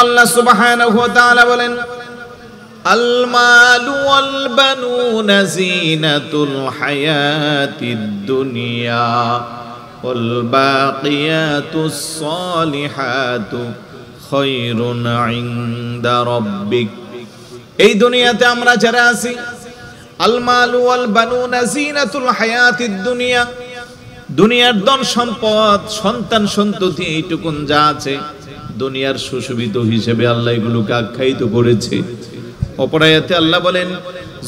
আল্লাহ সুবহানাহু ওয়া তাআলা বলেন, আল মালু ওয়াল বানুনা যিনাতুল হায়াতিদ দুনিয়া ওয়াল বাকিয়াতুস সালিহাতু খায়রুন ইনদা রাব্বিক। এই দুনিয়াতে আমরা যারা আছি, আল মালু ওয়াল বানুনা যিনাতুল হায়াতিদ দুনিয়া, দুনিয়ার ধন সম্পদ সন্তান সন্ততি এইটুকুন যা আছে দুনিয়ার সুশোভিত হিসেবে আল্লাহ এগুলোকে আখ্যায়িত করেছে। অপর আয়াতে আল্লাহ বলেন,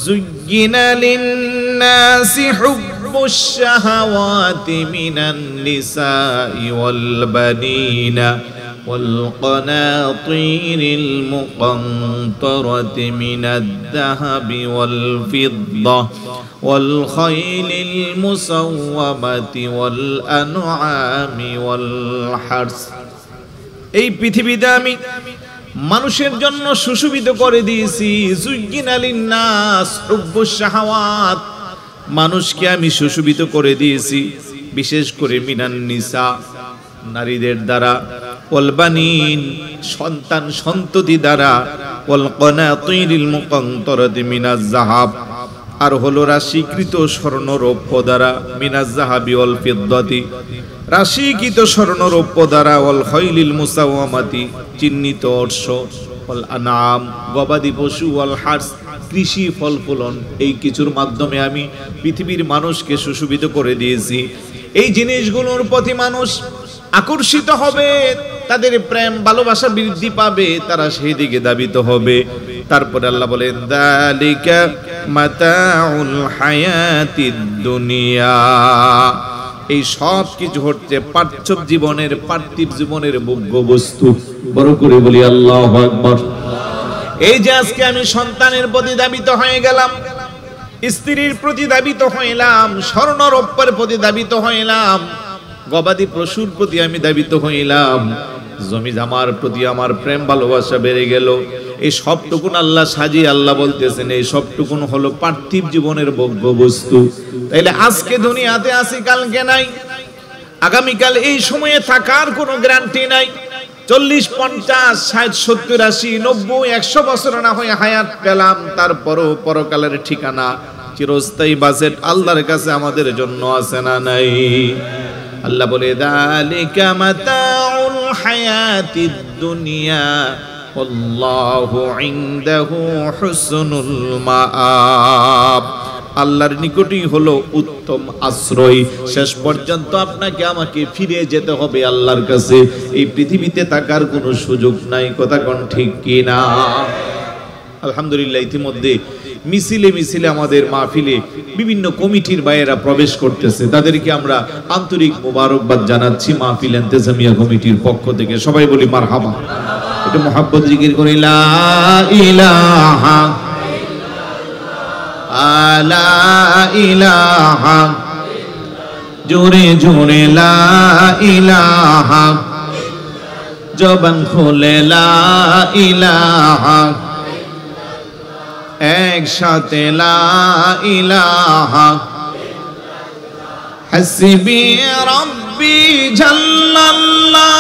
যুজ্জিনা লিন-নাসি হুব্বুশ শাহাওয়াতি মিনান নিসাই ওয়াল বানিনা ওয়াল কানাতিরিল মুকান্তারাতি মিনাদ যাহাবি ওয়াল ফিদ্দা ওয়াল খাইলিল মুসাওওয়ামাতি ওয়াল আনআমি ওয়াল হারস। এই পৃথিবীতে আমি মানুষের জন্য সুশোভিত করে দিয়েছি। যুজ্জিনা লিন-নাস হুব্বুশ শাহাওয়াত, মানুষকে আমি সুশোভিত করে দিয়েছি বিশেষ করে মিনান নিসা, নারীদের দ্বারা, ওয়াল বানিন, সন্তান সন্ততি দ্বারা, ওয়াল কানাতিরিল মুকান্তারাতি মিনাজ যাহাব, আর হলো রাশিকৃত স্বর্ণ রৌপ্য দ্বারা, মিনাজ যাহাবি ওয়াল ফিদ্দাতি, রাশিকৃত স্বর্ণ রৌপ্য দ্বারা, ওয়াল খাইলিল মুসাওয়ামাতি, চিহ্নিত অশ্ব, ওয়াল আনাম, গবাদি পশু, ওয়াল হারস, কৃষি ফল ফলন, এই কিছুর মাধ্যমে আমি পৃথিবীর মানুষকে সুশোভিত করে দিয়েছি। এই জিনিসগুলোর প্রতি মানুষ আকর্ষিত হবে, তাদের প্রেম ভালোবাসা বৃদ্ধি পাবে, তারা সেই দিকে ধাবিত হবে। তারপরে আল্লাহ বলেন, যালিকা মাতাউল হায়াতিদ দুনিয়া, এই সব কিছু হচ্ছে পার্থিব জীবনের, পার্থিব জীবনের ভোগ্য বস্তু। বড় করে বলি আল্লাহু আকবার। এই যে আজকে আমি সন্তানের প্রতি ধাবিত হয়ে গেলাম, স্ত্রীর প্রতি ধাবিত হইলাম, স্বর্ণ রৌপ্যের প্রতি ধাবিত হইলাম, গবাদি পশুর প্রতি আমি ধাবিত হইলাম, জমি জামার প্রতি আমার প্রেম ভালোবাসা বেড়ে গেল। এই সবটুকুন আল্লাহ সাজিয়ে আল্লাহ বলতেছেন এই সবটুকুন হলো পার্থিব জীবনের ভোগ্য বস্তু। তাইলে আজকে দুনিয়াতে আছি, কালকে নাই, আগামীকাল এই সময়ে থাকার কোনো গ্যারান্টি নাই। 40, 50, 60, 70, 80, 90, 100 বছর না হয়ে হায়াত পেলাম, তারপরও পরকালের ঠিকানা চিরস্থায়ী বাজেট আল্লাহর কাছে আমাদের জন্য আছে না নাই? আল্লাহ বলে, যালিকা মাতাউল হায়াতিদ দুনিয়া আল্লাহু ইনদাহু হুসনুল মাআব, আল্লাহর নিকটই হলো উত্তম আশ্রয়। শেষ পর্যন্ত আপনাকে আমাকে ফিরে যেতে হবে আল্লাহর কাছে, এই পৃথিবীতে থাকার কোনো সুযোগ নাই। কথা কোন ঠিক কি না? আলহামদুলিল্লাহ, ইতিমধ্যে মিছিলে মিছিলে আমাদের মাহফিলে বিভিন্ন কমিটির বাইরেরা প্রবেশ করতেছে, তাদেরকে আমরা আন্তরিক মোবারকবাদ জানাচ্ছি মাহফিল ইন্তেজামিয়া কমিটির পক্ষ থেকে। সবাই বলি মারহাবা। একটু মুহাব্বত জিকির করি, লা ইলাহা লা ইলাহা, জোরে জোরে লা ইলাহা, জবান খুলে লা ইলাহা, একসাথে লা ইলাহা, হাসবি রাব্বি জাল্লাল্লাহ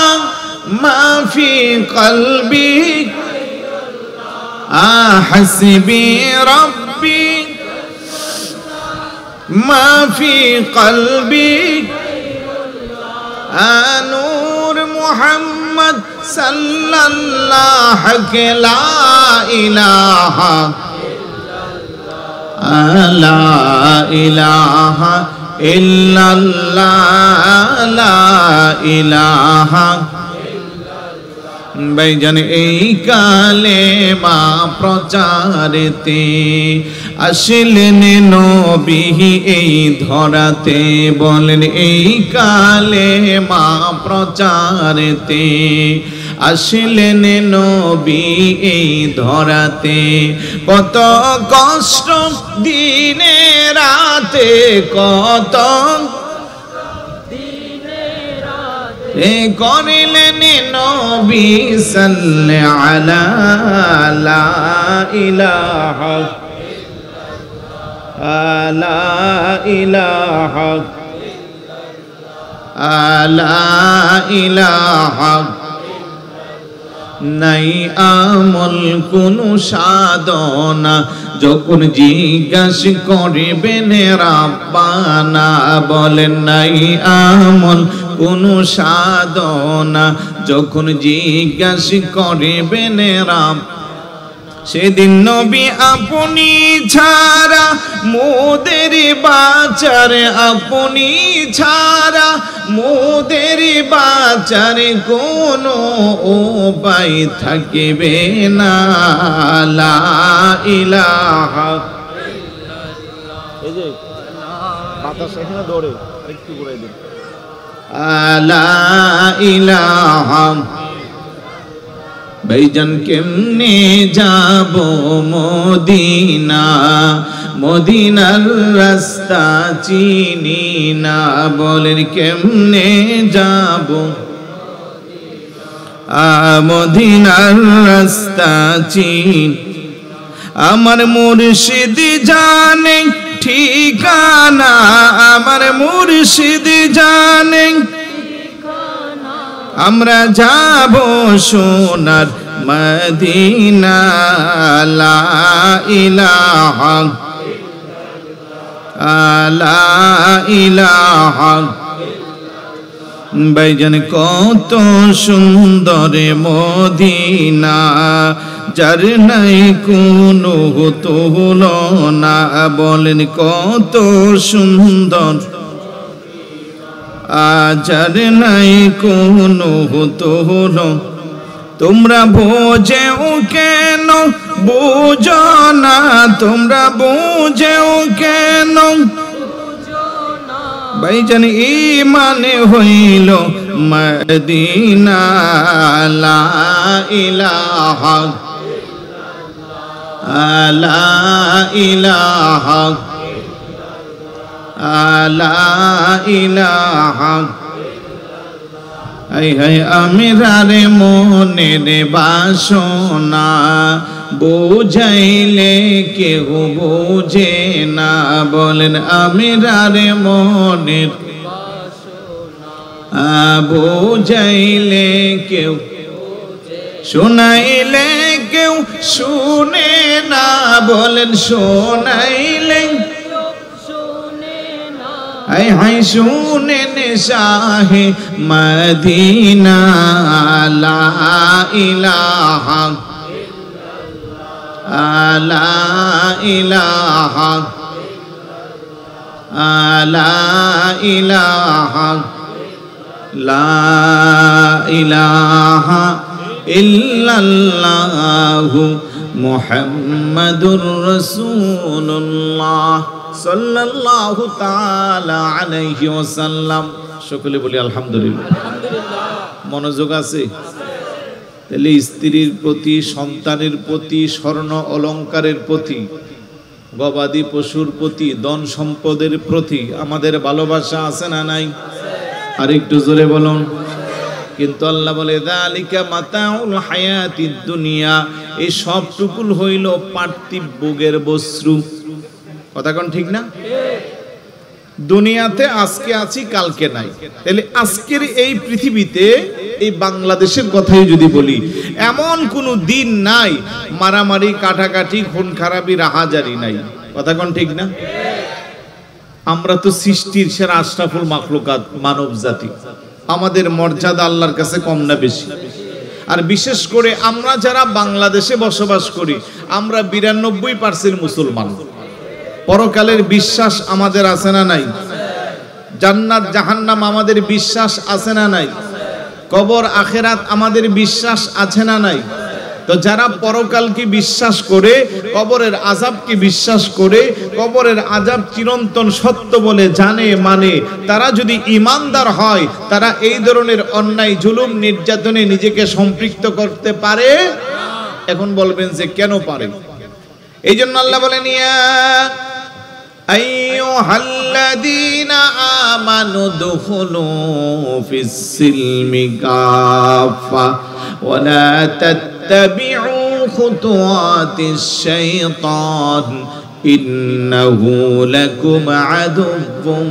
মা ফি কলবি, হাসবি রাব্বি মা ফি কলবি, নূর মুহাম্মদ সাল্লাল্লাহু লা ইলাহা লা ইলাহা ইল্লাল্লাহ লা ইলাহা। ভাইজান, এই কালেমা প্রচারেতে আসলেন নবী এই ধরাতে, বলেন এই কালেমা প্রচারেতে আসলেন নবী এই ধরাতে, কত কষ্ট দিনে রাতে, কত করিলেন নবী সাল্লাল্লাহু আলা লা ইলাহা লা ইলাহা লা ইলাহা নাই আমল কোনো সাধনা, যখন জিজ্ঞাসা করবেন রাব্বানা, বলেন নাই আমল কোনো সাধনা, যখন জিজ্ঞাসা করবেন রাব। সেদিন নবী আপনি ছাড়া মোদের বাঁচার, আপনি ছাড়া মোদের বাঁচার কোনো উপায় থাকবে না। লা ইলাহা এই যে বাতাস এখানে দৌড়ে একটু ঘুরাই দিন। লা ইলাহা। ভাইজান কেমনে যাব মদিনা, মদিনার রাস্তা চিনি না, বলেন কেমনে যাব মদিনার রাস্তা চিন। আমার মুর্শিদ জানে ঠিকানা, আমার মুর্শিদ জানে আমরা যাব সোনার মদিনা। লা ইলাহা লা ইলাহা। ভাইজান কত সুন্দর মদিনা, যার নাই কোনো তুলনা, বলেন কত সুন্দর, আজার নাই কোনো তুলনা। তোমরা বোঝেও কেন বুঝো না, তোমরা বোঝেও কেন, ভাইজান ঈমানে হইল মদিনা। লা ইলাহা লা ইলাহা লা ইলাহা। আই হায় আমিরারে মনের বাসনা, বুঝাইলে কেউ বুঝে না, বলেন আমিরারে মনের বুঝাইলে কেউ, শোনাইলে কেউ শুনে না, বলেন শোনাইলে হাই হাই শুনেন শাহে মদিনা। লা ইলাহা লা ইলাহা লা ইলাহা লা ইলাহা ইল্লাল্লাহু মুহাম্মাদুর রাসূলুল্লাহ সাল্লাল্লাহু তাআলা আলাইহি ওয়াসাল্লাম। সকলে বলি আলহামদুলিল্লাহ। মনোযোগ আছে? তাহলে স্ত্রীর প্রতি, সন্তানের প্রতি, স্বর্ণ অলংকারের প্রতি, গবাদি পশুর প্রতি, ধন সম্পদের প্রতি আমাদের ভালোবাসা আছে না নাই? আর একটু জোরে বলুন। কিন্তু আল্লাহ বলে যালিকা মাতাউল হায়াতিদ দুনিয়া, এই সবটুকুল হইল পার্থিব ভোগের বস্তু। কথা কোন ঠিক না? দুনিয়াতে আজকে আছি কালকে নাই। তাহলে আজকের এই পৃথিবীতে, এই বাংলাদেশের কথাই যদি বলি, এমন কোন দিন নাই মারামারি, কাটাকাটি, খুন খারাপি, রাহাজারি নাই। কথা কোন ঠিক না? আমরা তো সৃষ্টির সেরা আশরাফুল মাখলুকাত, মানব জাতি। আমাদের মর্যাদা আল্লাহর কাছে কম না বেশি? আর বিশেষ করে আমরা যারা বাংলাদেশে বসবাস করি, আমরা 92% মুসলমান। পরকালের বিশ্বাস আমাদের আছে না নাই? জান্নাত জাহান্নাম আমাদের বিশ্বাস আছে না নাই? কবর আখেরাত আমাদের বিশ্বাস আছে না নাই? তো যারা পরকালকে বিশ্বাস করে, কবরের আযাবকে বিশ্বাস করে, কবরের আযাব চিরন্তন সত্য বলে জানে, মানে, তারা যদি ঈমানদার হয়, তারা এই ধরনের অন্যায়, জুলুম, নির্যাতনে নিজেকে সম্পৃক্ত করতে পারে? এখন বলবেন যে কেন পারে? এই জন্য আল্লাহ বলেন, ইয়া আইয়ুহাল্লাযীনা আমানু দুখুলু ফিস-সিলমি কাফা ওয়া লা তাত্তাবিউ খুতুওয়াতিশ শাইতান ইন্নাহু লাকুম আদুউম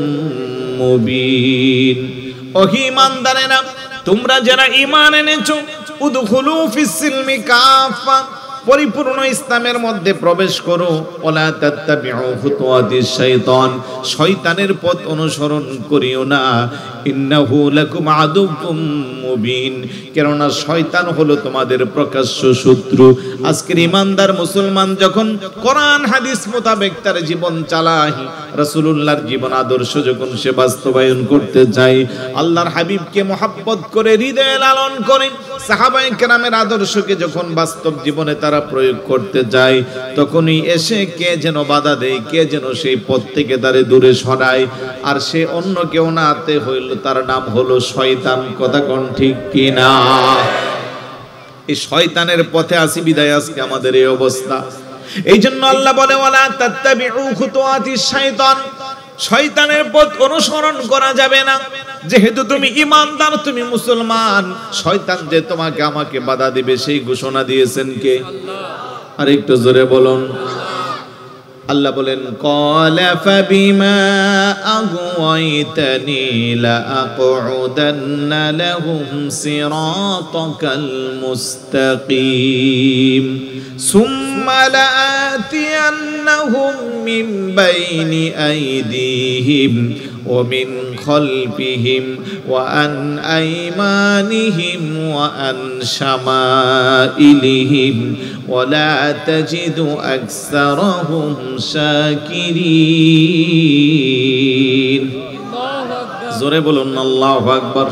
মুবিন। ও ঈমানদারেরা, তোমরা যারা ঈমান এনেছো, উদখুলু ফিস সিলমি কাফা, পরিপূর্ণ ইসলামের মধ্যে প্রবেশ করো। ওয়ালা তাত্তাবিউ খুতুওয়াতিশ শাইতান, শয়তানের পথ অনুসরণ করিও না। ইন্নাহু লাকুম আদুউম মুবিন, কেননা শয়তান হলো তোমাদের প্রকাশ্য শত্রু। আজকের ইমানদার মুসলমান যখন কোরআন হাদিস মোতাবেক তার জীবন চালায়, রাসূলুল্লাহর জীবন আদর্শ যখন সে বাস্তবায়ন করতে চায়, আল্লাহর হাবিবকে মহব্বত করে হৃদয়ে লালন করে, সাহাবায়ে কেরামের আদর্শকে যখন বাস্তব জীবনে তারা প্রয়োগ করতে যায়, তখনই এসে কে যেন বাধা দেয়, কে যেন সেই পথ থেকে তারে দূরে সরায়। আর সে অন্য কেউ না হতে হইল, তার নাম হলো শয়তান। কথা কোন ঠিক কিনা? এই শয়তানের পথে আসি বিদায় আজকে আমাদের এই অবস্থা। এই জন্য আল্লাহ বলে ওয়ালা তাত্তাবিউ খুতুওয়াতিশ শাইতান, শয়তানের পথ অনুসরণ করা যাবে না। যেহেতু তুমি ঈমানদার, তুমি মুসলমান, শয়তান যে তোমাকে আমাকে বাধা দিবে সেই ঘোষণা দিয়েছেন কে? আর একটু জোরে বলুন। আল্লাহ বলেন ক্বালা ফাবিমা আগওয়াইতানি লাআকউদান্না লাহুম সিরাতাকাল মুস্তাকিম সুম্মা লাআতিয়ান্নাহুম মিন বাইনি আইদিহিম ওয়া মিন খালফিহিম ওয়া আন আইমানিহিম ওয়া আন শামাইলিহিম ওয়া লা তাজিদু আকসারাহুম শাকিরিন। জোরে বলুন আল্লাহু আকবার।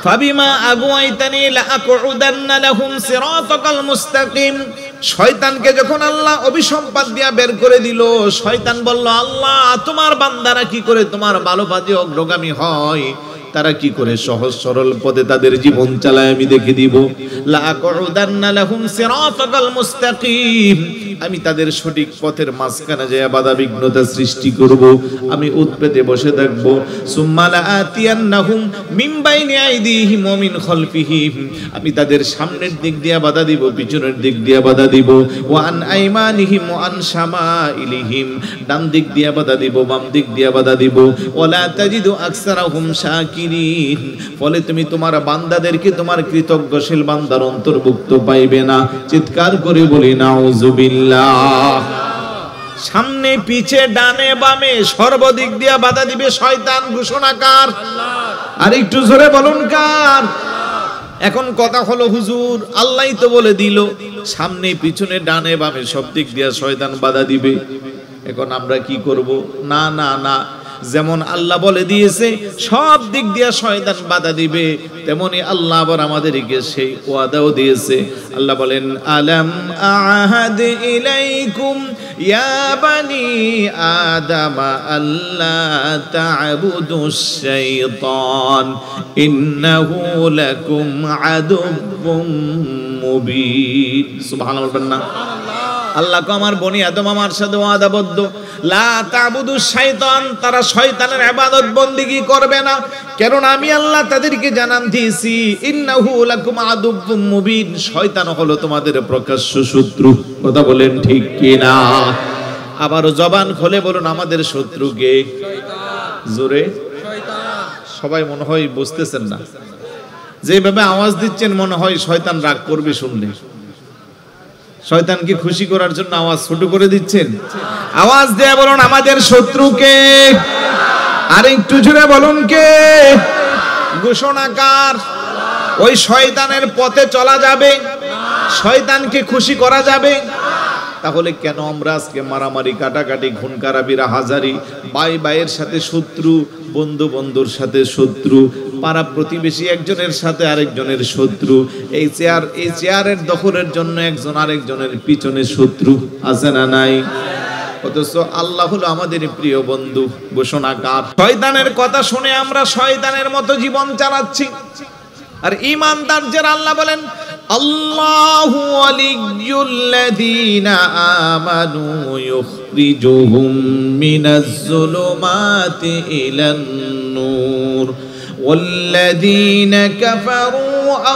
ফাবিমা আগওয়াইতানি লাআকউদান্না লাহুম সিরাতাকাল মুস্তাকিম, শয়তানকে যখন আল্লাহ অভিসম্পাদ দিয়া বের করে দিল, শয়তান বলল, আল্লাহ তোমার বান্দারা কি করে তোমার ভালো পথে অগ্রগামী হয়, তারা কি করে সহজ সরল পথে তাদের জীবন চালায় আমি দেখে দিব। লাআকউদান্না লাহুম সিরাতাকাল মুস্তাকিম, আমি তাদের সঠিক পথের মাঝখানে যায় বাধা বিঘ্নতা সৃষ্টি করব, আমি উৎপেতে বসে থাকব। সুম্মা লাআতিয়ান্নাহুম মিন বাইনি আইদিহিম ওয়া মিন খালফিহিম, আমি তাদের সামনের দিক দিয়ে বাধা দিব, পিছনের দিক দিয়ে বাধা দিব। ওয়া আন আইমানিহিম ওয়া আন শামাইলিহিম, ডান দিক দিয়ে বাধা দিব, বাম দিক দিয়ে বাধা দিব। ওয়া লা তাজিদু আকসারাহুম শাকিরিন, ফলে তুমি তোমার বান্দাদেরকে তোমার কৃতজ্ঞশীল বান্দার অন্তর্ভুক্ত পাইবে না। চিৎকার করে বলি নাউযুবিল্লাহ। সামনে পিছে ডানে বামে সর্বদিক দিয়ে বাধা দিবে শয়তান। ঘোষণাকার আর একটু জোরে বলুন কার? এখন কথা হলো হুজুর আল্লাহই তো বলে দিল সামনে পিছনে ডানে বামে সব দিক দিয়ে শয়তান বাধা দিবে, এখন আমরা কি করব? না না না, যেমন আল্লাহ বলে দিয়েছে সব দিক দিয়ে শয়তান বাধা দিবে, তেমনি আল্লাহ আবার আমাদেরকে সেই ওয়াদাও দিয়েছে। আল্লাহ বলেন আলাম আহাদ ইলাইকুম ইয়া বানি আদম আল্লা তা'বুদুশ শাইতান ইন্নাহু লাকুম আদুউম মুবিন। সুবহানাল্লাহ বলবেন না? আল্লাহ কো আমার বনি আদম আমার সাথে ওয়াদাবদ্ধ, লা তা'বুদুশ শাইতান, তারা শয়তানের ইবাদত বন্দেগী করবে না, কারণ আমি আল্লাহ তাদেরকে জানান দিয়েছি ইন্নাহু লাকুম আদুউম মুবিন, শয়তান হলো তোমাদের প্রকাশ্য শত্রু। কথা বলেন ঠিক কি না? আবারও জবান খুলে বলুন আমাদের শত্রু কে? শয়তান। জোরে শয়তান। সবাই মনে হয় বুঝতেছেন না, যেভাবে আওয়াজ দিচ্ছেন মনে হয় শয়তান রাগ করবে শুনলে। শয়তানকে খুশি করার জন্য আওয়াজ ছোট করে দিচ্ছেন। আওয়াজ দিয়ে বলুন আমাদের শত্রুকে। আর একটু জোরে বলুন কে? ঘোষণাকার। ওই শয়তানের পথে চলা যাবে? শয়তানকে খুশি করা যাবে? তাহলে কেন আমরা আজকে মারামারি, কাটাকাটি, খুন খারাপি, হাজারি, ভাই ভাইয়ের সাথে শত্রু, বন্ধু বন্ধুর সাথে শত্রু, পাড়া প্রতিবেশী একজনের সাথে আরেকজনের শত্রু, এই চেয়ারের দখলের জন্য একজন আরেকজনের পিছনে শত্রু আছে না নাই? অথচ আল্লাহ হলো আমাদের প্রিয় বন্ধু। ঘোষণাকার। শয়তানের কথা শুনে আমরা শয়তানের মতো জীবন চালাচ্ছি। আর ঈমানদার যারা, আল্লাহ বলেন আল্লাহু ওয়ালিয়্যুল্লাযীনা আমানু ইউখরিজুহুম মিনাজ যুলুমাতি ইলান নূর ওয়াল্লাযীনা কাফারু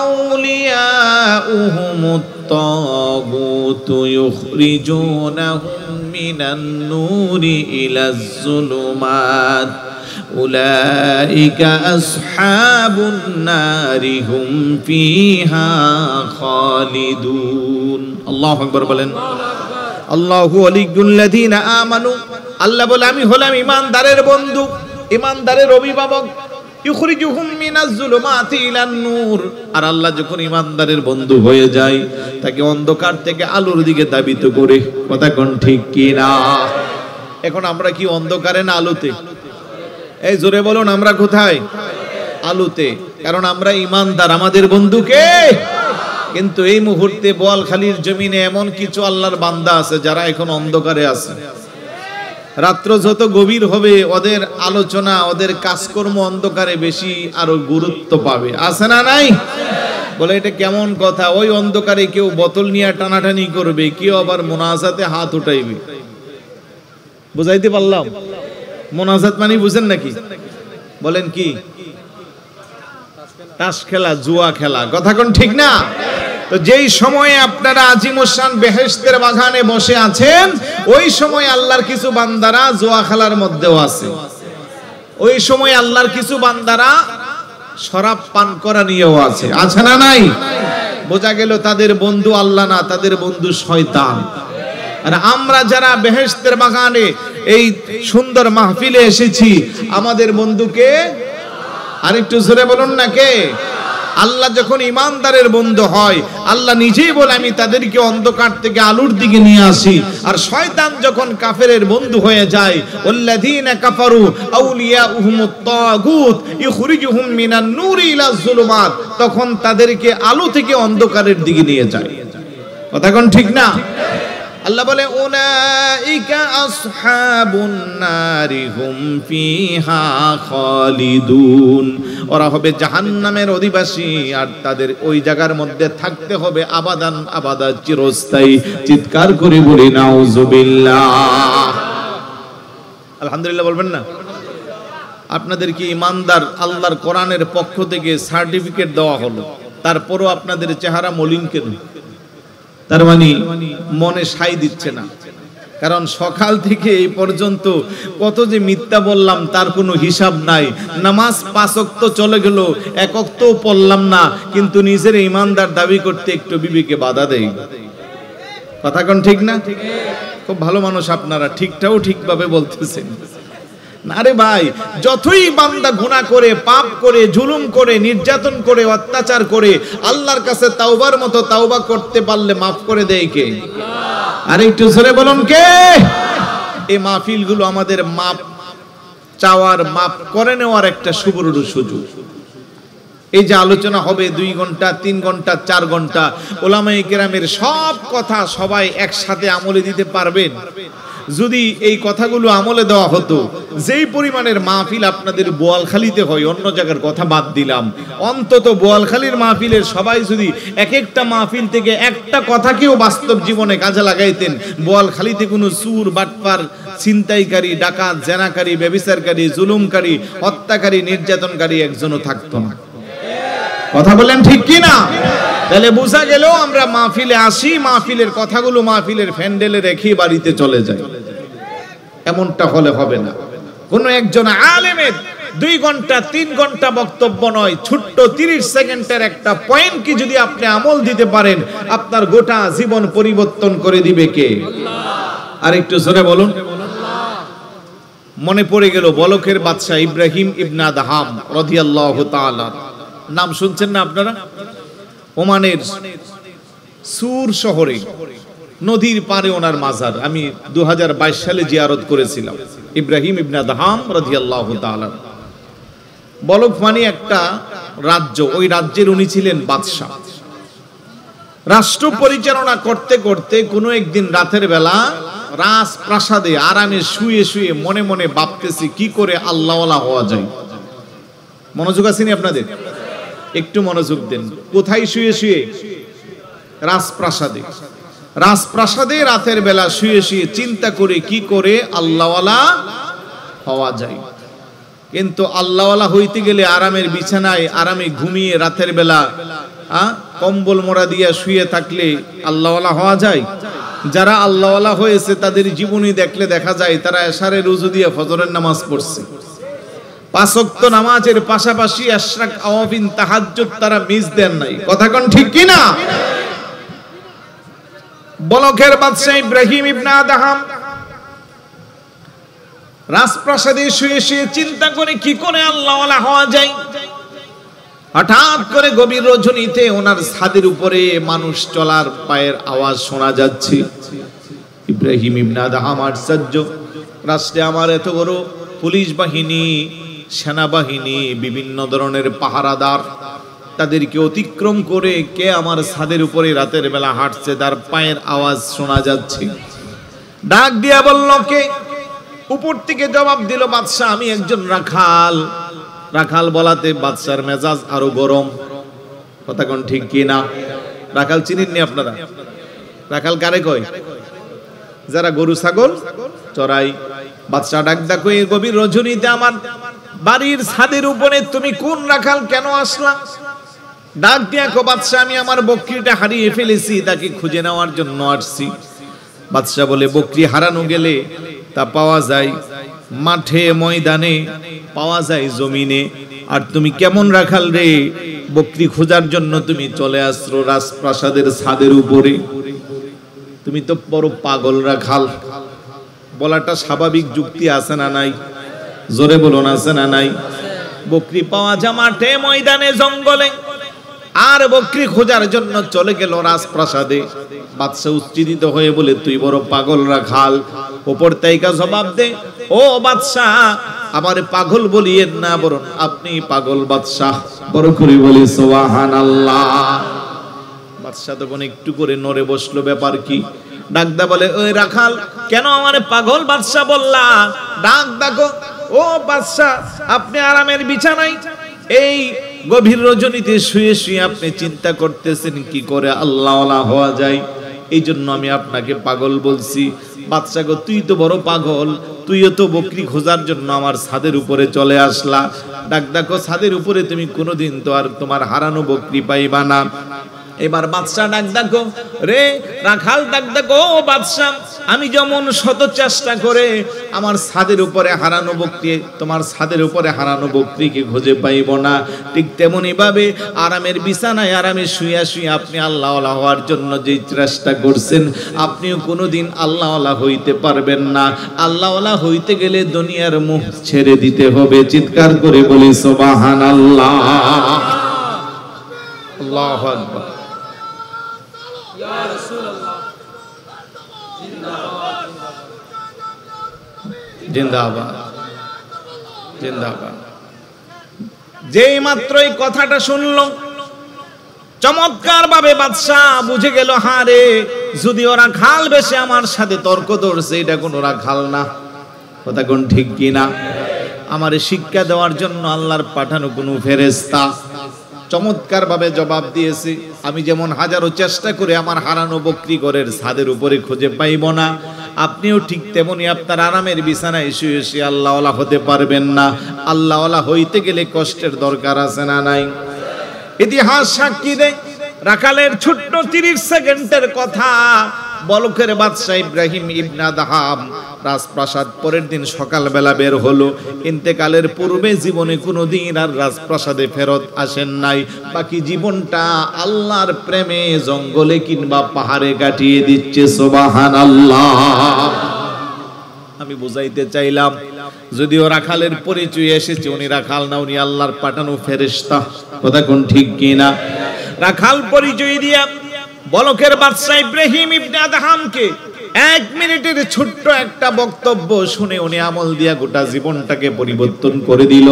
আউলিয়াউহুমুত তাগুতু ইউখরিজুনাহুম মিনান নূরি ইলাজ যুলুমাত উলাইকা আসহাবুন নারি হুম ফিহা খালিদুন। আল্লাহু আকবার বলেন। আল্লাহু ওয়ালিয়ুল্লাযীনা আমানু, আল্লাহ বলে আমি হলাম ঈমানদারের বন্ধু, ঈমানদারের অভিভাবক। ইউখরিজুহুম মিনাজ যুলুমাতি ইলান নূর, আর আল্লাহ যখন ঈমানদারের বন্ধু হয়ে যায় তাকে অন্ধকার থেকে আলোর দিকে ধাবিত করে। কথা কোন ঠিক কি না? এখন আমরা কি অন্ধকারে না আলোতে? এই জোরে বলুন, আমরা কোথায়? আলোতে, কারণ আমরা ঈমানদার। আমাদের বন্ধুকে কিন্তু এই মুহূর্তে বোয়ালখালীর জমিনে এমন কিছু আল্লাহর বান্দা আছে যারা এখন অন্ধকারে আছে। রাত্র যত গভীর হবে ওদের আলোচনা, ওদের কাজকর্ম অন্ধকারে বেশি আরো গুরুত্ব পাবে। আছে না নাই? বলে এটা কেমন কথা? ওই অন্ধকারে কেউ বোতল নিয়ে টানাটানি করবে, কেউ আবার মোনাজাতে হাত উঠাইবে। বুঝাইতে পারলাম? মোনাজাত মানে বুঝেন নাকি? বলেন কি? তাস খেলা, জুয়া খেলা। কথা কোন ঠিক না? তো যেই সময়ে আপনারা আজিমুশান বেহেশতের বাগানে বসে আছেন, ওই সময় আল্লাহর কিছু বান্দারা জুয়া খেলার মধ্যেও আছে। ওই সময় আল্লাহর কিছু বান্দারা শরাব পান করা নিয়েও আছে। আছে না নাই? বোঝা গেল তাদের বন্ধু আল্লাহ না, তাদের বন্ধু শয়তান। আর আমরা যারা বেহেশতের বাগানে এই সুন্দর মাহফিলে এসেছি, আমাদের বন্ধুকে আরেকটু জোরে বলুন না কে? আল্লাহ যখন ঈমানদারের বন্ধু হয়, আল্লাহ নিজেই বলে আমি তাদেরকে অন্ধকার থেকে আলোর দিকে নিয়ে আসি। আর শয়তান যখন কাফেরের বন্ধু হয়ে যায়, ওয়াল্লাযীনা কাফারু আউলিয়াউহুমুত তাগুত ইখরিজুহুম মিনান নূরি ইলা যুলুমাত, তখন তাদেরকে আলো থেকে অন্ধকারের দিকে নিয়ে যায়। কথা কোন ঠিক না? আল্লাহ বলে উলাইকা আসহাবুন নারি হুম ফিহা খালিদুন, ওরা হবে জাহান্নামের অধিবাসী, আর তাদের ওই জায়গার মধ্যে থাকতে হবে আবাদান আবাদা, চিরস্থায়ী। চিৎকার করে বলি নাউযুবিল্লাহ। আলহামদুলিল্লাহ বলবেন না? আপনাদের কি ঈমানদার আল্লাহর কোরআনের পক্ষ থেকে সার্টিফিকেট দেওয়া হলো, তারপরও আপনাদের চেহারা মলিন কেন? তার মানে মনে সাই দিচ্ছে না। কারণ সকাল থেকে এই পর্যন্ত কত যে মিথ্যা বললাম তার কোনো হিসাব নাই। নামাজ 5 ওয়াক্ত চলে গেল, 1 ওয়াক্তও পড়লাম না, কিন্তু নিজের ঈমানদার দাবি করতে একটু বিবেকে বাধা দেয়। কথা কোন ঠিক না? খুব ভালো মানুষ আপনারা, ঠিকটাও ঠিকভাবে বলতেছেন। আরে ভাই, যতই বান্দা গুনাহ করে, পাপ করে, জুলুম করে, নির্যাতন করে, অত্যাচার করে, আল্লাহর কাছে তাওবার মতো তাওবা করতে পারলে মাফ করে দেয় কে? আর একটু জোরে বলুন কে? এই মাহফিলগুলো আমাদের মাপ চাওয়ার, মাপ করে নেওয়ার একটা সুবর্ণ সুযোগ। এই যে আলোচনা হবে 2 ঘন্টা, 3 ঘন্টা, 4 ঘন্টা, ওলামায়ে কেরামের সব কথা সবাই একসাথে আমলে দিতে পারবেন? যদি এই কথাগুলো আমলে দেওয়া হতো, যেই পরিমাণের মাহফিল আপনাদের বোয়ালখালীতে হয়, অন্য জায়গার কথা বাদ দিলাম, অন্তত বোয়ালখালীর মাহফিলের সবাই যদি এক একটা মাহফিল থেকে একটা কথাকেও বাস্তব জীবনে কাজে লাগাইতেন, বোয়ালখালীতে কোনো চুর, বাটপার, ছিনতাইকারী, ডাকাত, জেনাকারী, ব্যভিচারকারী, জুলুমকারী, হত্যাকারী, নির্যাতনকারী একজনও থাকতো না। কথা বলেন ঠিক কি না? তাহলে বোঝা গেল আমরা মাহফিলে আসি, মাহফিলের কথাগুলো মাহফিলের ফ্যান্ডেলে রেখে বাড়িতে চলে যাই। এমনটা হলে হবে না। কোন একজন আলেমের 2 ঘন্টা 3 ঘন্টা বক্তব্য নয়, ছোট্ট 30 সেকেন্ডের একটা পয়েন্ট কি যদি আপনি আমল দিতে পারেন, আপনার গোটা জীবন পরিবর্তন করে দিবে কে? আল্লাহ। আর একটু জোরে বলুন। মনে পড়ে গেল বলকের বাদশা ইব্রাহিম ইবনে আদহাম রাদিয়াল্লাহু তাআলা। নাম শুনছেন না আপনারা? ওমানের সুর শহরে নদীর পারে ওনার মাজার আমি 2022 সালে জিয়ারত করেছিলাম। ইব্রাহিম ইবনে আদহাম রাদিয়াল্লাহু তাআলা। বলক মানে একটা রাজ্য, ওই রাজ্যের উনি ছিলেন বাদশা। রাষ্ট্র পরিচালনা করতে করতে কোনো একদিন রাতের বেলা রাজপ্রাসাদে আরামে শুয়ে শুয়ে মনে মনে ভাবতেছি কি করে আল্লাহওয়ালা হওয়া যায়। মনোযোগ আসেনি আপনাদের? একটু মনোযোগ দেন। কোথায় শুয়ে শুয়ে? রাজপ্রাসাদে। রাজপ্রাসাদে রাতের বেলা শুয়ে শুয়ে চিন্তা করে কি করে আল্লাহওয়ালা হওয়া যায়। কিন্তু আল্লাহওয়ালা হইতে গেলে আরামের বিছানায় আরামে ঘুমিয়ে রাতের বেলা কম্বল মোড়া দিয়া শুয়ে থাকলে আল্লাহওয়ালা হওয়া যায়? যারা আল্লাহওয়ালা হয়েছে তাদের জীবনী দেখলে দেখা যায় তারা এশারে রুজু দিয়ে ফজরের নামাজ পড়ছে, 5 ওয়াক্ত নামাজের পাশাপাশি আশরাক আওয়াবিন তাহাজ্জুদ তারা মিস দেন নাই। কথা কোন ঠিক কি না? বলকের বাদশা ইব্রাহিম ইবনে আদহাম রাজপ্রাসাদে শুয়ে শুয়ে চিন্তা করে কি করে আল্লাহওয়ালা হওয়া যায়। হঠাৎ করে গভীর রজনীতে ওনার ছাদের উপরে মানুষ চলার পায়ের আওয়াজ শোনা যাচ্ছে। ইব্রাহিম ইবনে আদহাম আশ্চর্য, রাষ্ট্রে আমার এত বড় পুলিশ বাহিনী, সেনাবাহিনী, বিভিন্ন ধরনের পাহারাদার, তাদেরকে অতিক্রম করে কে আমার ছাদের উপরে রাতের বেলা হাঁটছে, তার পায়ের আওয়াজ শোনা যাচ্ছে। ডাক দিয়া বলল কে? উপর থেকে জবাব দিল বাদশাহ, আমি একজন রাখাল। রাখাল বলাতে বাদশার মেজাজ আরো গরম। কথা কোন ঠিক কি না? রাখাল চিনেননি আপনারা? রাখাল কারে কয়? যারা গরু ছাগল চড়াই। বাদশা ডাক দেখো, এই গভীর রজনীতে আমার বাড়ির ছাদের উপরে তুমি কোন রাখাল, কেন আসলা? ডাক দিয়া কো, বাদশা আমি আমার বকরিটা হারিয়ে ফেলেছি, তাকে খুঁজে নেওয়ার জন্য আসছি। বাদশা বলে, বকরি হারানো গেলে তা পাওয়া যায় মাঠে ময়দানে, পাওয়া যায় জমিনে, আর তুমি কেমন রাখাল রে, বকরি খোঁজার জন্য তুমি চলে আসছো রাজপ্রাসাদের ছাদের উপরে? তুমি তো বড় পাগল রাখাল। বলাটা স্বাভাবিক যুক্তি আছে না নাই? জোরে বলুন, আছে না নাই? বকরি পাওয়া যায় মাঠে ময়দানে জঙ্গলে, আর বকরি খোঁজার জন্য চলে গেল রাজপ্রাসাদে। বাদশা উত্তেজিত হয়ে বলে, তুই বড় পাগল রাখাল। ওপর তাইকা জবাব দে, ও বাদশা আমারে পাগল বলিয়েন না, বরং আপনি পাগল বাদশা। বড় করে বলি সুবহানাল্লাহ। বাদশা তখন একটু করে নড়ে বসলো, ব্যাপার কি? ডাকদা বলে, ওই রাখাল কেন আমারে পাগল বাদশা বললা? ডাক দেখো, ও বাদশা আপনি আরামের বিছানায় এই গভীর রজনীতে শুয়ে শুয়ে আপনি চিন্তা করতেছেন কি করে আল্লাহওয়ালা হওয়া যায়, এই জন্য আমি আপনাকে পাগল বলছি। বাদশা গো, তুই তো বড় পাগল, তুইও তো বকরি খোঁজার জন্য আমার ছাদের উপরে চলে আসলা। ডাক দেখো, ছাদের উপরে তুমি কোনোদিন তো আর তোমার হারানো বকরি পাইবা না। এবার বাদশা ডাক দেখো, রে রাখাল ডাক দেখো, ও বাদশা আমি যেমন শত চেষ্টা করে আমার ছাদের উপরে হারানো বকরি, তোমার ছাদের উপরে হারানো বকরিকে খুঁজে পাইব না, ঠিক তেমনি ভাবে আরামের বিছানায় আরামে শুয়ে শুয়ে আপনি আল্লাহওয়ালা হওয়ার জন্য যে চেষ্টা করছেন, আপনিও কোনোদিন আল্লাহওয়ালা হইতে পারবেন না। আল্লাহওয়ালা হইতে গেলে দুনিয়ার মুখ ছেড়ে দিতে হবে। চিৎকার করে বলি সুবহানাল্লাহ। আল্লাহু আকবার। জিন্দাবাদ জিন্দাবাদ। যেই মাত্র এই কথাটা শুনলো, চমৎকার ভাবে বাদশা বুঝে গেল, হারে যদি ওরা খাল বেশে আমার সাথে তর্ক ধরছে, এটা কোনো রাখাল না। কথা কোন ঠিক কি না? আমারে শিক্ষা দেওয়ার জন্য আল্লাহর পাঠানো কোনো ফেরেশতা। চমৎকার ভাবে জবাব দিয়েছে, আমি যেমন হাজারো চেষ্টা করে আমার হারানো বকরি ঘরের ছাদের উপরে খুঁজে পাইব না, আপনিও ঠিক তেমনি আপনার আরামের বিছানায় শুয়ে শুয়ে আল্লাহওয়ালা হতে পারবেন না। আল্লাহওয়ালা হইতে গেলে কষ্টের দরকার আছে না নাই? ইতিহাস সাক্ষী দেয়, রাখালের ছোট্ট 30 সেকেন্ডের কথা। বলকের বাদশা ইব্রাহিম ইবনে আদহাম রাজপ্রাসাদ পরের দিন সকালবেলা বের হলো। ইন্তেকালের পূর্বে জীবনে কোনোদিন আর রাজপ্রাসাদে ফেরত আসেন নাই। বাকি জীবনটা আল্লাহর প্রেমে জঙ্গলে কিংবা পাহাড়ে কাটিয়ে দিচ্ছে। সুবহানাল্লাহ। আমি বুঝাইতে চাইলাম, যদিও রাখালের পরিচয় এসেছে, উনি রাখাল না, উনি আল্লাহর পাঠানো ফেরেশতা। কথা কোন ঠিক কিনা? রাখাল পরিচয় দিয়া বলকের বাদশা ইব্রাহিম ইবনে আদহামকে 1 মিনিটের ছোট্ট একটা বক্তব্য শুনে উনি আমল দিয়া গোটা জীবনটাকে পরিবর্তন করে দিল।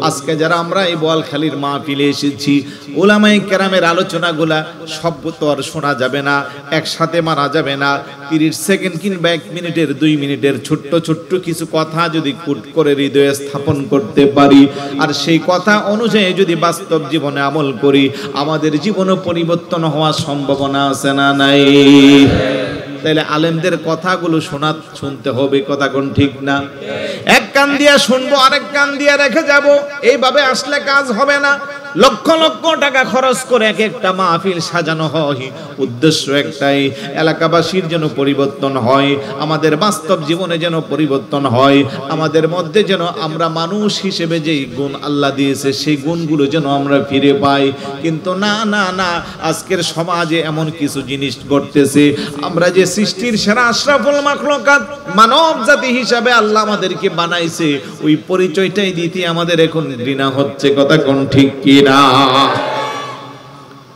আজকে যারা আমরা এই বোয়ালখালীর মাহফিলে এসেছি, উলামায়ে কেরামের আলোচনাগুলা সব তো আর শোনা যাবে না, একসাথে মারা যাবে না। 30 সেকেন্ড কিংবা 1 মিনিটের 2 মিনিটের ছোট্ট ছোট্ট কিছু কথা যদি কুট করে হৃদয়ে স্থাপন করতে পারি, আর সেই কথা অনুযায়ী যদি বাস্তব জীবনে আমল করি, আমাদের জীবনও পরিবর্তন হওয়ার সম্ভাবনা আছে না নাই? তাইলে আলেমদের কথাগুলো শুনতে হবে। কথা কোন ঠিক না? এক কান দিয়া শুনবো, আরেক কান দিয়া রেখে যাব, এইভাবে আসলে কাজ হবে না। লক্ষ লক্ষ টাকা খরচ করে এক একটা মাহফিল সাজানো হয়, উদ্দেশ্য একটাই, এলাকাবাসীর যেন পরিবর্তন হয়, আমাদের বাস্তব জীবনে যেন পরিবর্তন হয়, আমাদের মধ্যে যেন আমরা মানুষ হিসেবে যেই গুণ আল্লাহ দিয়েছে সেই গুণগুলো যেন আমরা ফিরে পাই। কিন্তু না না না, আজকের সমাজে এমন কিছু জিনিস ঘটতেছে, আমরা যে সৃষ্টির সেরা আশরাফুল মাখলুকাত মানব জাতি হিসাবে আল্লাহ আমাদেরকে বানাইছে, ওই পরিচয়টাই দিতে আমাদের এখন ঘৃণা হচ্ছে। কথা কোন ঠিক কি না?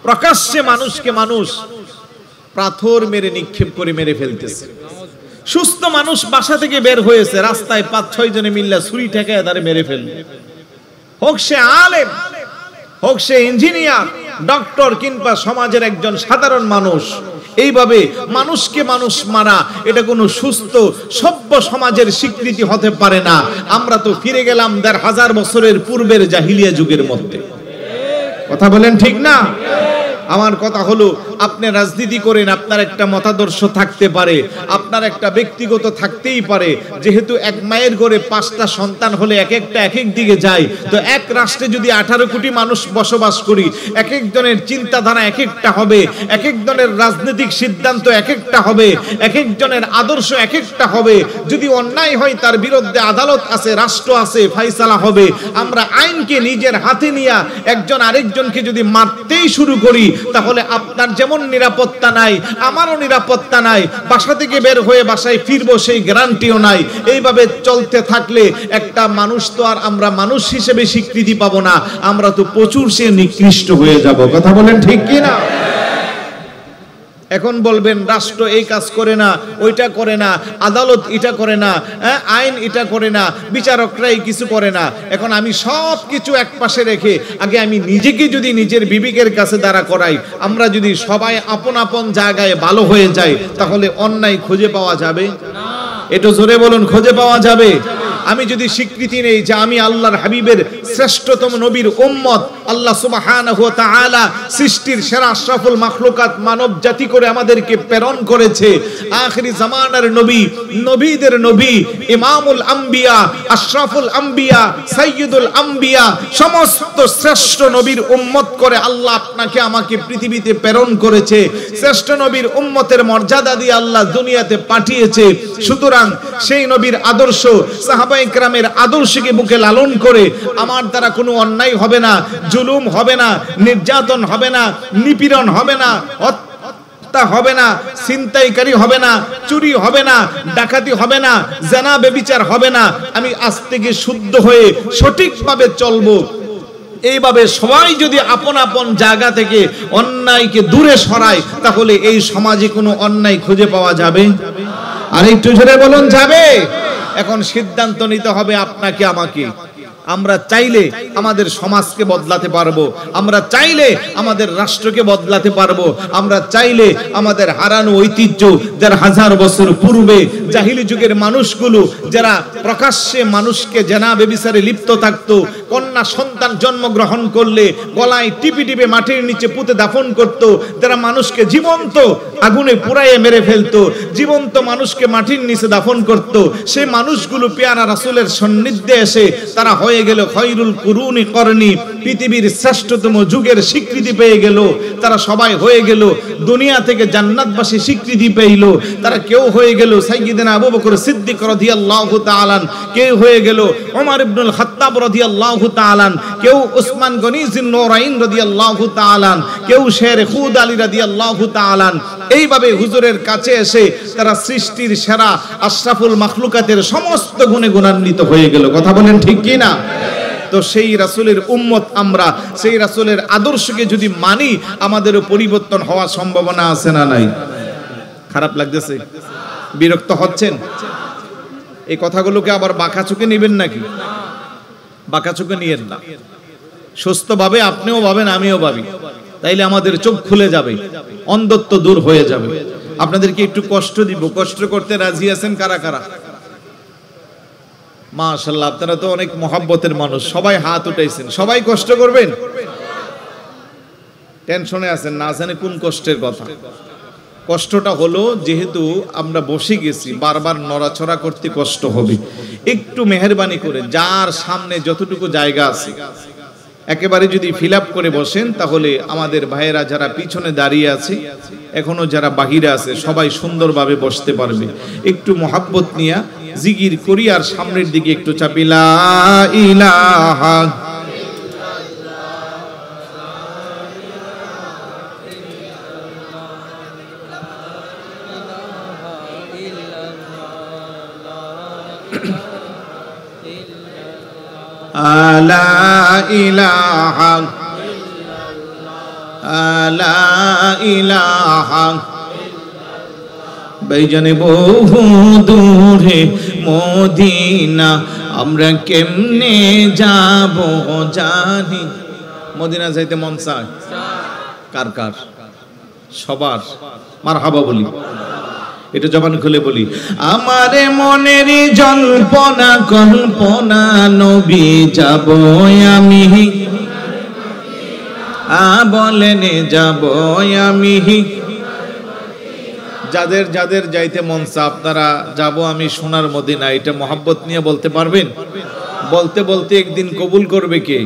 প্রকাশ্যে মানুষকে মানুষ পাথর মেরে নিক্ষেপ করে মেরে ফেলতেছে। সুস্থ মানুষ বাসা থেকে বের হয়েছে, রাস্তায় ৫-৬ জনে মিল্লা ছুরি ঠেকায় তারে মেরে ফেলবে। হোক সে আলেম, হোক সে ইঞ্জিনিয়ার, ডক্টর, কিংবা সমাজের একজন সাধারণ মানুষ, এইভাবে মানুষকে মানুষ মারা এটা কোনো সুস্থ সভ্য সমাজের স্বীকৃতি হতে পারে না। আমরা তো ফিরে গেলাম ১৫০০ বছরের পূর্বের জাহিলিয়া যুগের মধ্যে। কথা বলেন ঠিক না? আমার কথা হলো, আপনি রাজনীতি করেন, আপনার একটা মতাদর্শ থাকতে পারে, আপনার একটা ব্যক্তিগত থাকতেই পারে। যেহেতু এক মায়ের ঘরে ৫টা সন্তান হলে এক একটা এক এক দিকে যায়, তো এক রাষ্ট্রে যদি ১৮ কোটি মানুষ বসবাস করি, এক একজনের চিন্তাধারা এক একটা হবে, এক একজনের রাজনৈতিক সিদ্ধান্ত এক একটা হবে, এক একজনের আদর্শ এক একটা হবে। যদি অন্যায় হয় তার বিরুদ্ধে আদালত আছে, রাষ্ট্র আছে, ফাইসালা হবে। আমরা আইনকে নিজের হাতে নিয়ে একজন আরেকজনকে যদি মারতেই শুরু করি, তাহলে আপনার যেমন নিরাপত্তা নাই, আমারও নিরাপত্তা নাই, বাসা থেকে বের হয়ে বাসায় ফিরবো সেই গ্যারান্টিও নাই। এইভাবে চলতে থাকলে একটা মানুষ তো আর আমরা মানুষ হিসেবে স্বীকৃতি পাবো না, আমরা তো প্রচুর সে নিকৃষ্ট হয়ে যাব। কথা বলেন ঠিক কি না? এখন বলবেন রাষ্ট্র এই কাজ করে না, ওইটা করে না, আদালত এটা করে না, আইন এটা করে না, বিচারকরাই কিছু করে না। এখন আমি সব কিছু এক পাশে রেখে আগে আমি নিজেকে যদি নিজের বিবেকের কাছে দাঁড়া করাই, আমরা যদি সবাই আপন আপন জায়গায় ভালো হয়ে যাই, তাহলে অন্যায় খুঁজে পাওয়া যাবে? একটু জোরে বলুন, খুঁজে পাওয়া যাবে? আমি যদি স্বীকৃতি নেই যে আমি আল্লাহর হাবিবের শ্রেষ্ঠতম নবীর উম্মত, আল্লাহ সুবহানাহু ওয়া তাআলা সৃষ্টির সেরা আশরাফুল মাখলুকাত মানব জাতি করে আমাদেরকে প্রেরণ করেছে, আখিরি জামানার নবী, নবীদের নবী, ইমামুল আম্বিয়া, আশরাফুল আম্বিয়া, সাইয়্যিদুল আম্বিয়া, সমস্ত শ্রেষ্ঠ নবীর উম্মত করে আল্লাহ আপনাকে আমাকে পৃথিবীতে প্রেরণ করেছে। শ্রেষ্ঠ নবীর উম্মতের মর্যাদা দিয়ে আল্লাহ দুনিয়াতে পাঠিয়েছে। সুতরাং সেই নবীর আদর্শ, সাহাবায়ে কেরামের আদর্শকে বুকে লালন করে আমার দ্বারা কোনো অন্যায় হবে না, জুলুম হবে না, নির্যাতন হবে না, নিপীড়ন হবে না, হত্যা হবে না, ছিনতাইকারী হবে না, চুরি হবে না, ডাকাতি হবে না, জেনা ব্যভিচার হবে না। আমি আজ থেকে শুদ্ধ হয়ে সঠিকভাবে চলবো। এইভাবে সবাই যদি আপন আপন জায়গা থেকে অন্যায়কে দূরে সরায়, তাহলে এই সমাজে কোনো অন্যায় খুঁজে পাওয়া যাবে? আর একটু জোরে বলুন, যাবে? এখন সিদ্ধান্ত নিতে হবে আপনাকে আমাকে। আমরা চাইলে আমাদের সমাজকে বদলাতে পারবো, আমরা চাইলে আমাদের রাষ্ট্রকে বদলাতে পারবো, আমরা চাইলে আমাদের হারানো ঐতিহ্য, যারা 1000 বছর পূর্বে জাহিলি যুগের মানুষগুলো যারা প্রকাশ্যে মানুষকে জেনা ব্যভিচারে লিপ্ত থাকতো, কন্যা সন্তান জন্মগ্রহণ করলে গলায় টিপে টিপে মাটির নিচে পুঁতে দাফন করত, যারা মানুষকে জীবন্ত আগুনে পুড়াইয়ে মেরে ফেলতো, জীবন্ত মানুষকে মাটির নিচে দাফন করত, সেই মানুষগুলো পেয়ারা রাসূলের সান্নিধ্যে এসে তারা হয়ে গেল খয়রুল কুরুনি করনি, পৃথিবীর শ্রেষ্ঠতম যুগের স্বীকৃতি পেয়ে গেল। তারা সবাই হয়ে গেল দুনিয়া থেকে জান্নাতবাসী স্বীকৃতি পেইল। তারা কেউ হয়ে গেল সাইয়্যিদনা আবু বকর সিদ্দিক রাদিয়াল্লাহু তাআলা, কেউ হয়ে গেল ওমর ইবনুল খাত্তাব রাদিয়াল্লাহু তাআলা, কেউ উসমান গনি জিন্নুরাইন রাদিয়াল্লাহু তাআলা, কেউ শের খুদ আলী রাদিয়াল্লাহু তাআলা। এইভাবে হুজুরের কাছে এসে তারা সৃষ্টির সেরা আশরাফুল মাখলুকাতের সমস্ত গুণে গুণান্বিত হয়ে গেল। কথা বলেন ঠিক কি না? তো সেই রাসূলের উম্মত আমরা, সেই রাসূলের আদর্শকে যদি মানি, আমাদেরও পরিবর্তন হওয়ার সম্ভাবনা আছে না নাই? খারাপ লাগতেছে? বিরক্ত হচ্ছেন? এই কথাগুলোকে আবার বাঁকা চোখে নেবেন নাকি? বাঁকা চোখে নিয়েন না, সুস্থভাবে আপনিও ভাবেন, আমিও ভাবি, তাইলে আমাদের চোখ খুলে যাবে, অন্ধত্ব দূর হয়ে যাবে। আপনাদেরকে একটু কষ্ট দিব, কষ্ট করতে রাজি আছেন কারা কারা? মাশাআল্লাহ, আপনারা তো অনেক মহব্বতের মানুষ, সবাই হাত উঠাইছেন। সবাই কষ্ট করবেন? টেনশনে আছেন না? জানে কোন কষ্টের কথা? কষ্টটা হলো যেহেতু আমরা বসে গেছি, বারবার নড়াচড়া করতে কষ্ট হবে। একটু মেহেরবানি করে যার সামনে যতটুকু জায়গা আছে একেবারে যদি ফিল আপ করে বসেন তাহলে আমাদের ভাইয়েরা যারা পিছনে দাঁড়িয়ে আছে, এখনো যারা বাহিরে আছে, সবাই সুন্দরভাবে বসতে পারবে। একটু মোহাব্বত নিয়া জিকির করি আর সামনের দিকে একটু চাপি, লা ইলাহা লা ইলাহা লা ইলাহা। ভাইজানে বহু দূরে মদিনা, আমরা কেমনে যাব জানি। মদিনা যাইতে মন চায় কার কার? সবার। মারহাবা বলি, এটা জবান খুলে বলি। আমার মনের জল্পনা কল্পনা, নবী যাব আমি, বলেন যাব আমি। যাদের যাদের যাইতে মন চা আপনারা যাব আমি সোনার মদিনা, এটা মোহাব্বত নিয়ে বলতে পারবেন? বলতে বলতে একদিন কবুল করবে কে?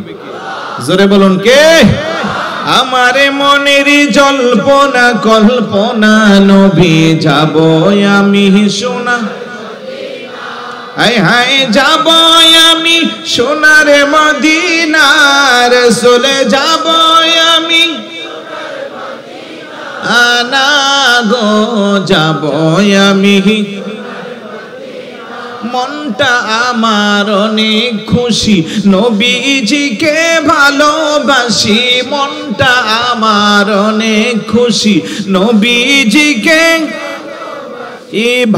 জোরে বলুন কে? আমার মনের জল্পনা কল্পনা, নবী যাব আমি সোনা, হায় হায় যাব আমি সোনার মদিনা, রাসূলে যাব আমি, আনা গো যাব আমি। মনটা আমার অনেক খুশি, নবীজিকে ভালোবাসি। মনটা আমার অনেক খুশি, নবীজিকে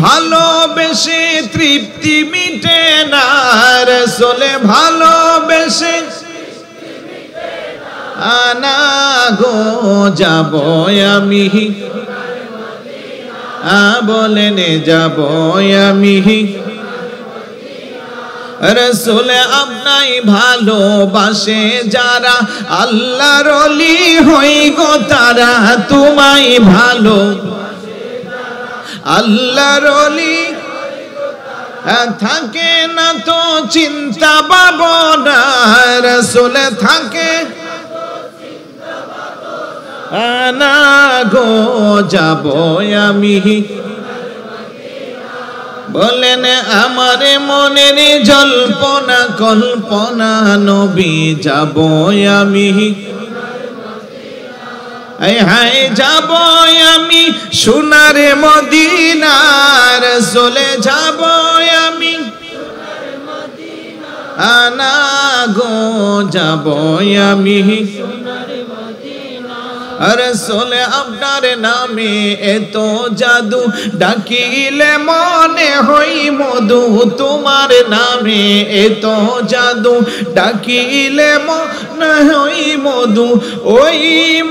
ভালোবেসে তৃপ্তি মিটে না, রাসূলে ভালোবেসে আনা গো যাব আমি, বলেন যাব আমি। রাসূলে আপনাই ভালোবাসে যারা, আল্লাহর ওলি হই গো তারা। তোমায় ভালো আল্লাহর ওলি থাকে না তো চিন্তা ভাবনা, রাসূলে থাকে আনা গো যাব আমি। বলেন আমার মনের জল্পনা কল্পনা, নবী যাব আমি, হায় হায় যাব আমি সোনার মদিনা, রাসূলে যাব আমি, আনা গো যাব আমি। রাসূলে আপনার নামে এত জাদু, ডাকিলে মনে হই মধু। তোমার নামে এত জাদু, ডাকিলে মনে হই মধু। ওই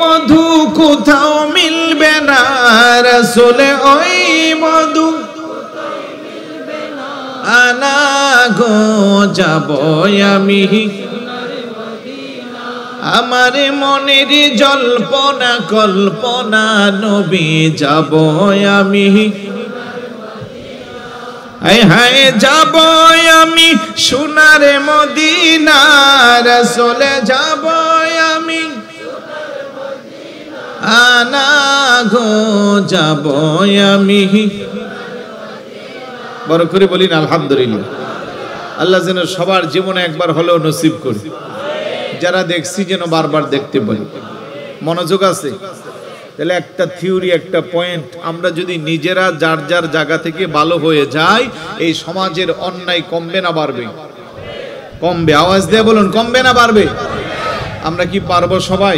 মধু কোথাও মিলবে না, রাসূলে ওই মধু আনা গো যাব আমি। আমার মনের জল্পনা কল্পনা, নবী যাব আমি, হায় হায় যাব আমি সোনার মদিনা, রাসূলে যাব আমি, আনা গো যাব আমি। বড় করে বলিন আলহামদুলিল্লাহ। আল্লাহ যেন সবার জীবনে একবার হলেও নসিব করে। যারা দেখছি যেন বারবার দেখতে পারি। মনোযোগ আছে? তাহলে একটা থিওরি, একটা পয়েন্ট, আমরা যদি নিজেরা যার যার জায়গা থেকে ভালো হয়ে যাই, এই সমাজের অন্যায় কমবে না বাড়বে? কমবে। আওয়াজ দিয়ে বলুন, কমবে না বাড়বে? আমরা কি পারবো সবাই?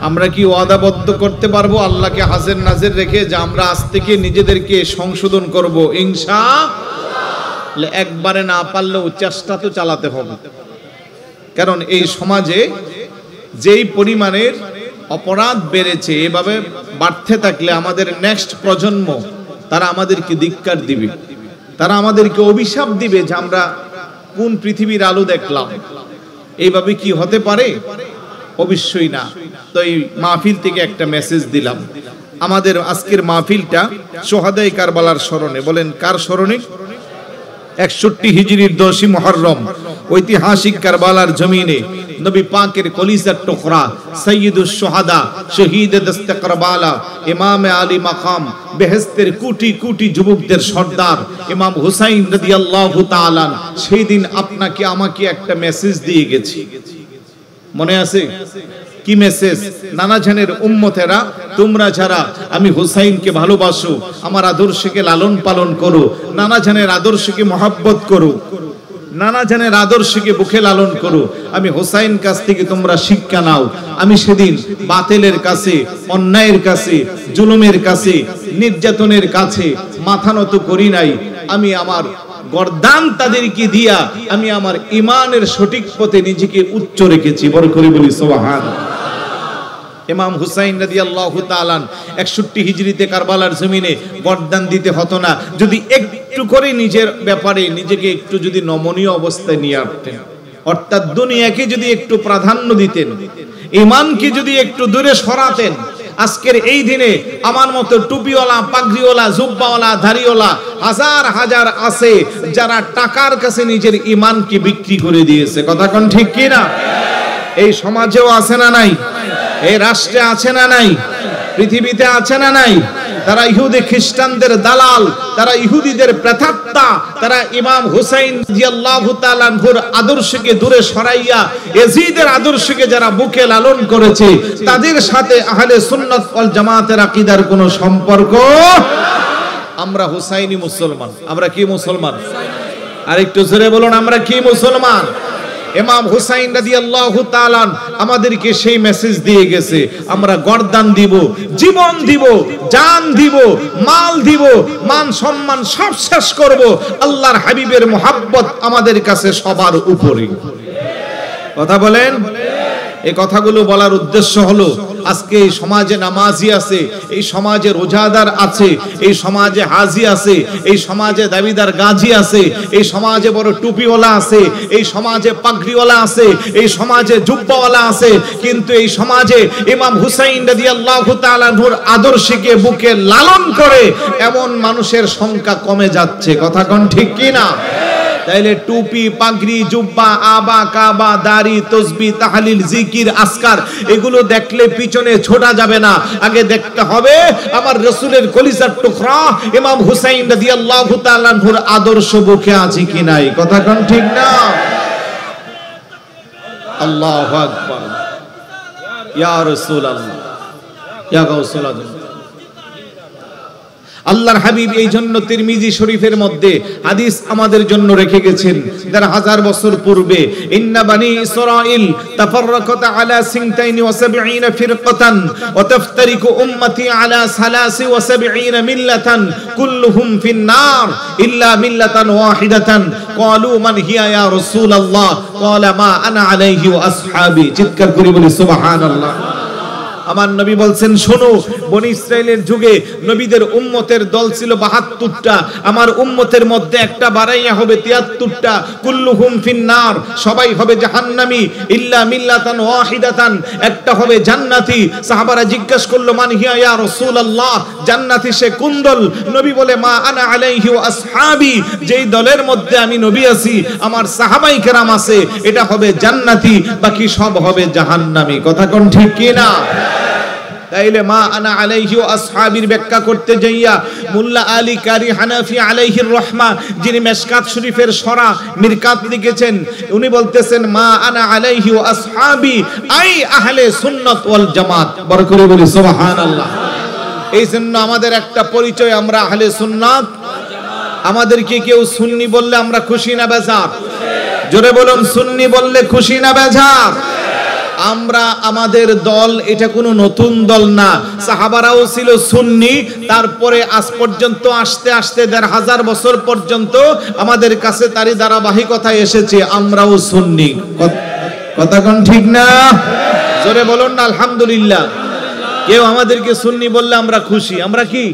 আমরা কি ওয়াদাবদ্ধ করতে পারবো আল্লাহকে হাজির নাজির রেখে যে আমরা আজ থেকে নিজেদেরকে সংশোধন করব ইনশাআল্লাহ? একবারে না পারলেও চেষ্টা তো চালাতে হবে। কারণ এই সমাজে যেই পরিমাণের অপরাধ বেড়েছে, এভাবে বাড়তে থাকলে আমাদের নেক্সট প্রজন্ম তারা আমাদেরকে ধিক্কার দিবে, তারা আমাদেরকে অভিশাপ দিবে যে আমরা কোন পৃথিবীর আলো দেখলাম। এইভাবে কি হতে পারে? অবশ্যই না। তো এই মাহফিল থেকে একটা মেসেজ দিলাম। আমাদের আজকের মাহফিলটা সোহাদায়ে কারবালার স্মরণে। বলেন কার স্মরণে? 61 হিজরির 10ই মুহররম ঐতিহাসিক কারবালার জমিনে নবী পাকের কলিজার টুকরা, সাইয়্যিদুশ শুহাদা, শহীদ দস্তে কারবালা, ইমাম আলী মাকাম, বেহেশতের কোটি কোটি যুবকদের সর্দার ইমাম হুসাইন রাদিয়াল্লাহু তাআলা সেই দিন আপনাকে আমাকে একটা মেসেজ দিয়ে গেছে, মনে আছে? কি মেসেজ? নানা জানের উম্মতেরা, তোমরা যারা আমি হুসাইনকে ভালোবাসো, আমার আদর্শকে লালন পালন করো, নানা জানের আদর্শকে মহব্বত করো, নানা জানের আদর্শকে বুকে লালন করো, আমি হুসাইন কাছ থেকে তোমরা শিক্ষা নাও। আমি সেদিন বাতিলের কাছে, অন্যায়ের কাছে, জুলুমের কাছে, নির্যাতনের কাছে মাথা নত করি নাই। আমি আমার গর্দান তাদেরকে দিয়া আমি আমার ইমানের সঠিক পথে নিজেকে উচ্চ রেখেছি। বড় করে বলি সুবহানাল্লাহ। ইমাম হুসাইন রাদিয়াল্লাহু তাআলা 61 হিজরিতে কারবালার জমিনে গর্দান দিতে হতো না যদি একটু করে নিজের ব্যাপারে নিজেকে একটু যদি নমনীয় অবস্থায় নিয়ে আসতেন, অর্থাৎ দুনিয়াকে যদি একটু প্রাধান্য দিতেন, ঈমানকে যদি একটু দূরে সরাতেন। আজকের এই দিনে আমার মতো টুপিওয়ালা, পাগড়িওয়ালা, জুব্বাওয়ালা, দাড়িওয়ালা হাজার হাজার আছে যারা টাকার কাছে নিজের ঈমানকে বিক্রি করে দিয়েছে। কথা কোন ঠিক কি না? এই সমাজেও আছে না নাই? এই রাষ্ট্রে আছে না নাই? পৃথিবীতে আছে না নাই? তারা ইহুদি খ্রিস্টানদের দালাল, তারা ইহুদিদের প্রেতাত্মা, তারা ইমাম হুসাইন রাদিয়াল্লাহু তাআলা আনহুর আদর্শকে দূরে সরাইয়া ইয়াজিদের আদর্শকে যারা বুকে লালন করেছে, তাদের সাথে আহলে সুন্নাত ওয়াল জামাতের আকীদার কোনো সম্পর্ক। আমরা হুসাইনি মুসলমান। আমরা কি মুসলমান? আরেকটু জোরে বলুন, আমরা কি মুসলমান? ইমাম হুসাইন রাদিয়াল্লাহু তাআলা আমাদেরকে সেই মেসেজ দিয়ে গেছে, আমরা গর্দান দিব, জীবন দিব, জান দিব, মাল দিব, মান সম্মান সব শেষ করব। আল্লাহর হাবিবের মুহাব্বত আমাদের কাছে সবার উপরে। কথা বলেন। এই কথাগুলো বলার উদ্দেশ্য হলো আজকে এই সমাজে নামাজি আছে, এই সমাজে রোজাদার আছে, এই সমাজে হাজি আছে, এই সমাজে দাবিদার গাজী আছে, এই সমাজে বড় টুপিওয়ালা আছে, এই সমাজে পাগড়িওয়ালা আছে, এই সমাজে জুব্বাওয়ালা আছে, কিন্তু এই সমাজে ইমাম হুসাইন রাদিয়াল্লাহু তাআলা আনহুর আদর্শকে বুকে লালন করে এমন মানুষের সংখ্যা কমে যাচ্ছে। কথা কোন ঠিক কি না? তাইলে টুপি, পাগড়ি, জুব্বা, আবা, কাবা, দাড়ি, তাসবিহ, তাহলিল, জিকির, আজকার এগুলো দেখলে পিছনে ছোটা যাবে না। আগে দেখতে হবে আমার রাসূলের কলিজার টুকরা ইমাম হুসাইন রাদিয়াল্লাহু তাআলা আনহুর আদর্শ বুকে আছে কি নাই। কথা কোন ঠিক না? আল্লাহু আকবার। ইয়া রাসূলুল্লাহ, ইয়া গাউসুল আজম। আল্লাহর হাবিব এই জন্য তিরমিজি শরীফের মধ্যে হাদিস আমাদের জন্য রেখে গেছেন 1000 বছর পূর্বে, ইন্না বানি ইসরাঈল তাফাররাকাত আলা 72 ফিরকাতান ওয়া তাফতারিকু উম্মতি আলা 73 মিল্লাতান কুল্লুহুম ফিন-নার ইল্লা মিল্লাতান ওয়াহিদাতান ক্বালু মান হিয়া ইয়া রাসূলুল্লাহ ক্বালা মা আনা আলাইহি ওয়া আসহাবি। চিৎকার করে বলি সুবহানাল্লাহ। আমার নবী বলছেন, শোনো, বনি ইসরাইলের যুগে নবীদের উম্মতের দল ছিল 72টা, আমার উম্মতের মধ্যে একটা বাড়াইয়া হবে 73টা। কুল্লুহুম ফিন-নার, সবাই হবে জাহান্নামী, ইল্লা মিল্লাতান ওয়াহিদাতান, একটা হবে জান্নাতি। সাহাবারা জিজ্ঞাসা করলো, মান হিয়া ইয়া রাসূলুল্লাহ, জান্নাতি সে কোন দল? নবী বলে, মা আনা আলাইহি ওয়া আসহাবি, যেই দলের মধ্যে আমি নবী আছি, আমার সাহাবাই কেরাম আছে, এটা হবে জান্নাতি, বাকি সব হবে জাহান্নামী। কথা কোন ঠিক কি না? তাইলে মা আনা আলাইহি ওয়া আসহাবির ব্যাখ্যা করতে যাইয়া মুল্লা আলী কারি হানাফি আলাইহির রহমা, যিনি মিশকাত শরীফের সরা মিরকাত লিখেছেন, উনি বলতেছেন মা আনা আলাইহি ওয়া আসহাবি আই আহলে সুন্নাত ওয়াল জামাত। বড় করে বলি সুবহানাল্লাহ। এই জন্য আমাদের একটা পরিচয়, আমরা আহলে সুন্নাত। আমাদেরকে কেউ সুন্নি বললে আমরা খুশি না বেজার? জোরে বলুন, সুন্নি বললে খুশি না বেজার? আমরা, আমাদের দল এটা কোনো নতুন দল না। সাহাবারাও ছিল সুন্নি, তারপরে আজ পর্যন্ত আস্তে আস্তে 1500 বছর পর্যন্ত আমাদের কাছে তারই ধারাবাহিকতা এসেছে, আমরাও সুন্নি। কথা কোন ঠিক না? জোরে বলুন না আলহামদুলিল্লাহ। কেউ আমাদেরকে সুন্নি বললে আমরা খুশি। আমরা কি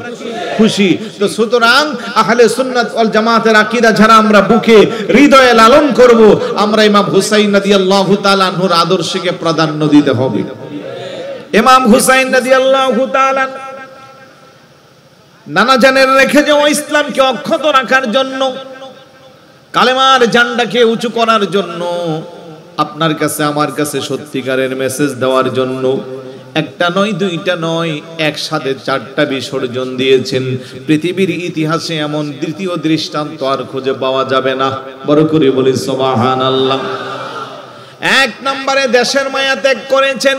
খুশি? তো সুতরাং আহলে সুন্নাত ওয়াল জামাতের আকীদা যারা আমরা বুকে হৃদয়ে লালন করব, আমরা ইমাম হুসাইন রাদিয়াল্লাহু তাআলা আনহুর আদর্শকে প্রাধান্য দিতে হবে। ইমাম হুসাইন রাদিয়াল্লাহু তাআলা নানা জানের রেখে যাওয়া ইসলামকে অক্ষত রাখার জন্য, কালেমার ঝান্ডাকে উঁচু করার জন্য আপনার কাছে আমার কাছে সত্যিকারের মেসেজ দেওয়ার জন্য একটা নয় দুইটা নয় একসাথে 4টা বিসর্জন দিয়েছেন। পৃথিবীর ইতিহাসে এমন দ্বিতীয় দৃষ্টান্ত আর খুঁজে পাওয়া যাবে না। বড় করে বলি সুবহানাল্লাহ। 1 নম্বরে দেশের মায়া ত্যাগ করেছেন,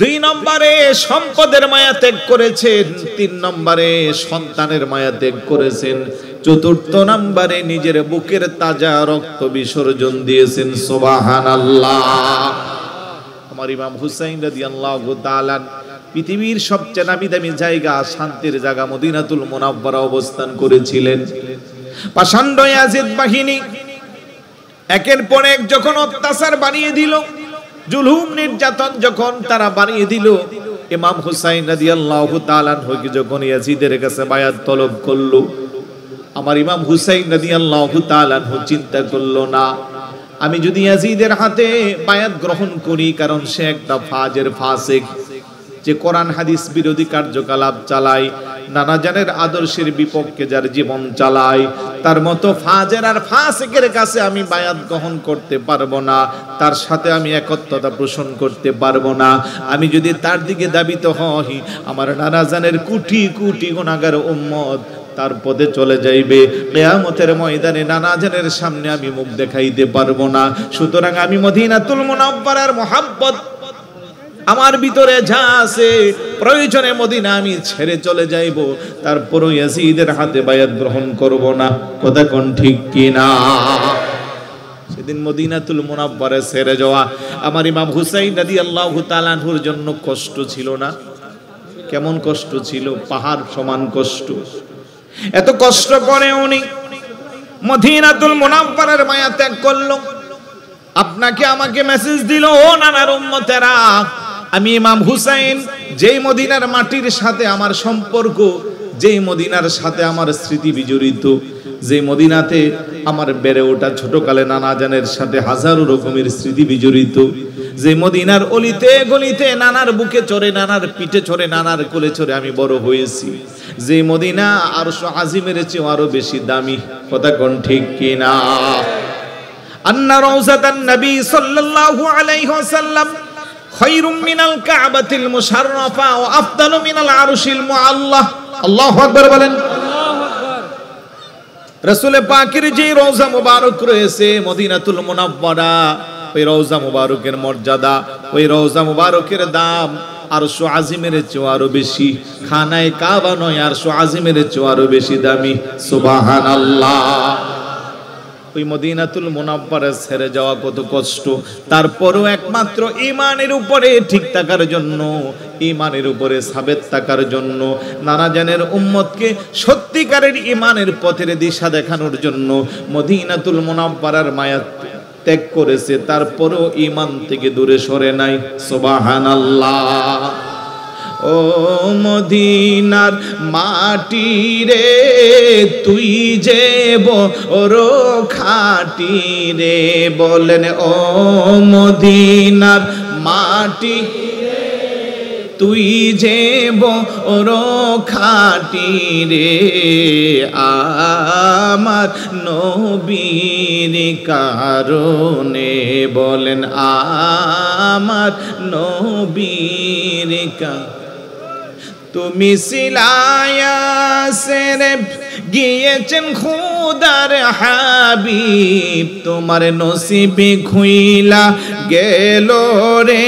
2 নম্বরে সম্পদের মায়া ত্যাগ করেছেন, 3 নম্বরে সন্তানের মায়া ত্যাগ করেছেন, 4র্থ নম্বরে নিজের বুকের তাজা রক্ত বিসর্জন দিয়েছেন। সুবহানাল্লাহ। আমার ইমাম হুসাইন রাদিয়াল্লাহু তাআলা পৃথিবীর সবচেয়ে নামি দামি জায়গা, শান্তির জায়গা মদিনাতুল মুনাওয়ারা অবস্থান করেছিলেন। পাষণ্ড ইয়াজিদ বাহিনী একের পর এক যখন অত্যাচার বাড়িয়ে দিল, জুলুম নির্যাতন যখন তারা বাড়িয়ে দিল, ইমাম হুসাইন রাদিয়াল্লাহু তাআলা আনহুকে যখন ইয়াজিদের কাছে বায়াত তলব করলো, আমার ইমাম হুসাইন রাদিয়াল্লাহু তাআলা আনহু চিন্তা করলো, না, আমি যদি ইয়াজিদের হাতে বায়াত গ্রহণ করি, কারণ সে একটা ফাজের ফাসিক, যে কোরআন হাদিস বিরোধী কার্যকলাপ চালায়, নানা জানের আদর্শের বিপক্ষে যার জীবন চালায়, তার মতো ফাজের আর ফাসিকের কাছে আমি বায়াত গ্রহণ করতে পারবো না, তার সাথে আমি একত্বতা পোষণ করতে পারবো না। আমি যদি তার দিকে দাবিত হই, আমার নানা জানের কোটি কোটি গুনাহগার উম্মত তার পথে চলে যাইবে। কিয়ামতের ময়দানে নানা জানের সামনে আমি মুখ দেখাইতে পারবো না। সুতরাং আমি মদিনাতুল মুনাওয়ারার মুহাব্বত আমার ভিতরে যা আছে, প্রয়োজনে মদিনা আমি ছেড়ে চলে যাইব, তারপরও ইয়াজিদের হাতে বায়াত গ্রহণ করব না। কথা কোন ঠিক কিনা? সেদিন মদিনাতুল মুনাওয়ারা ছেড়ে যাওয়া আমার ইমাম হুসাইন রাদিয়াল্লাহু তাআলা আনহুর জন্য কষ্ট ছিল না? কেমন কষ্ট ছিল? পাহাড় সমান কষ্ট। এত কষ্ট করে উনি মদিনাতুল মুনাওয়ারার মায়া ত্যাগ করলো। আপনাকে আমাকে মেসেজ দিল, ও নানার উম্মতেরা, আমি ইমাম হুসাইন, যেই মদিনার মাটির সাথে আমার সম্পর্ক, যেই মদিনার সাথে আমার স্মৃতি বিজড়িত, যে মদিনাতে আমার বেড়ে ওঠা ছোটকালে নানা জানের সাথে হাজারো রকমের স্মৃতি বিজড়িত, যে মদিনার অলিতে গলিতে নানার বুকে চড়ে, নানার পিঠে চড়ে, নানার কোলে চড়ে আমি বড় হয়েছি, যে মদিনা আরশ আজিমের চেয়ে আরো বেশি দামি। কথা কোন ঠিক কিনা? আন্না রাউজাতান নবী সাল্লাল্লাহু আলাইহি ওয়াসাল্লাম খায়রুম মিনাল কাবাতিল মুশাররাফা ওয়া আফদালু মিনাল আরশিল মুআল্লাহ। আল্লাহু আকবার বলেন। আল্লাহু আকবার। রাসূল পাকের যে রওজা মুবারক রয়েছে মদিনাতুল মুনাওয়ারা, ওই রওজা মুবারকের মর্যাদা, ওই রওজা মুবারকের দাম আরশ আজিমের চেয়ে আরো বেশি। খানায়ে কাবা নয়, আরশ আজিমের চেয়ে আরো বেশি দামি। সুবহানাল্লাহ। ওই মদিনাতুল মুনাওয়ারা ছেড়ে যাওয়া কত কষ্ট, তারপরও একমাত্র ঈমানের উপরে ঠিক থাকার জন্য, ঈমানের উপরে সাবেত থাকার জন্য, নানা জানের উম্মতকে সত্যিকারের ঈমানের পথের দিশা দেখানোর জন্য মদিনাতুল মুনাওয়ারার মায়া ত্যাগ করেছে, তারপরও ঈমান থেকে দূরে সরে নাই। সুবহানাল্লাহ। ও মদিনার মাটি রে, তুই যে বড় খাঁটি রে, বলেন ও মদিনার মাটি, তুই যে বড় খাঁটি রে, আমার নবীর কারণে, বলেন আমার নবীর কারণে। তুমি সিলায়াসের গিয়েছেন খুদার হাবিব, তোমার নসিবে খুইলা গেল রে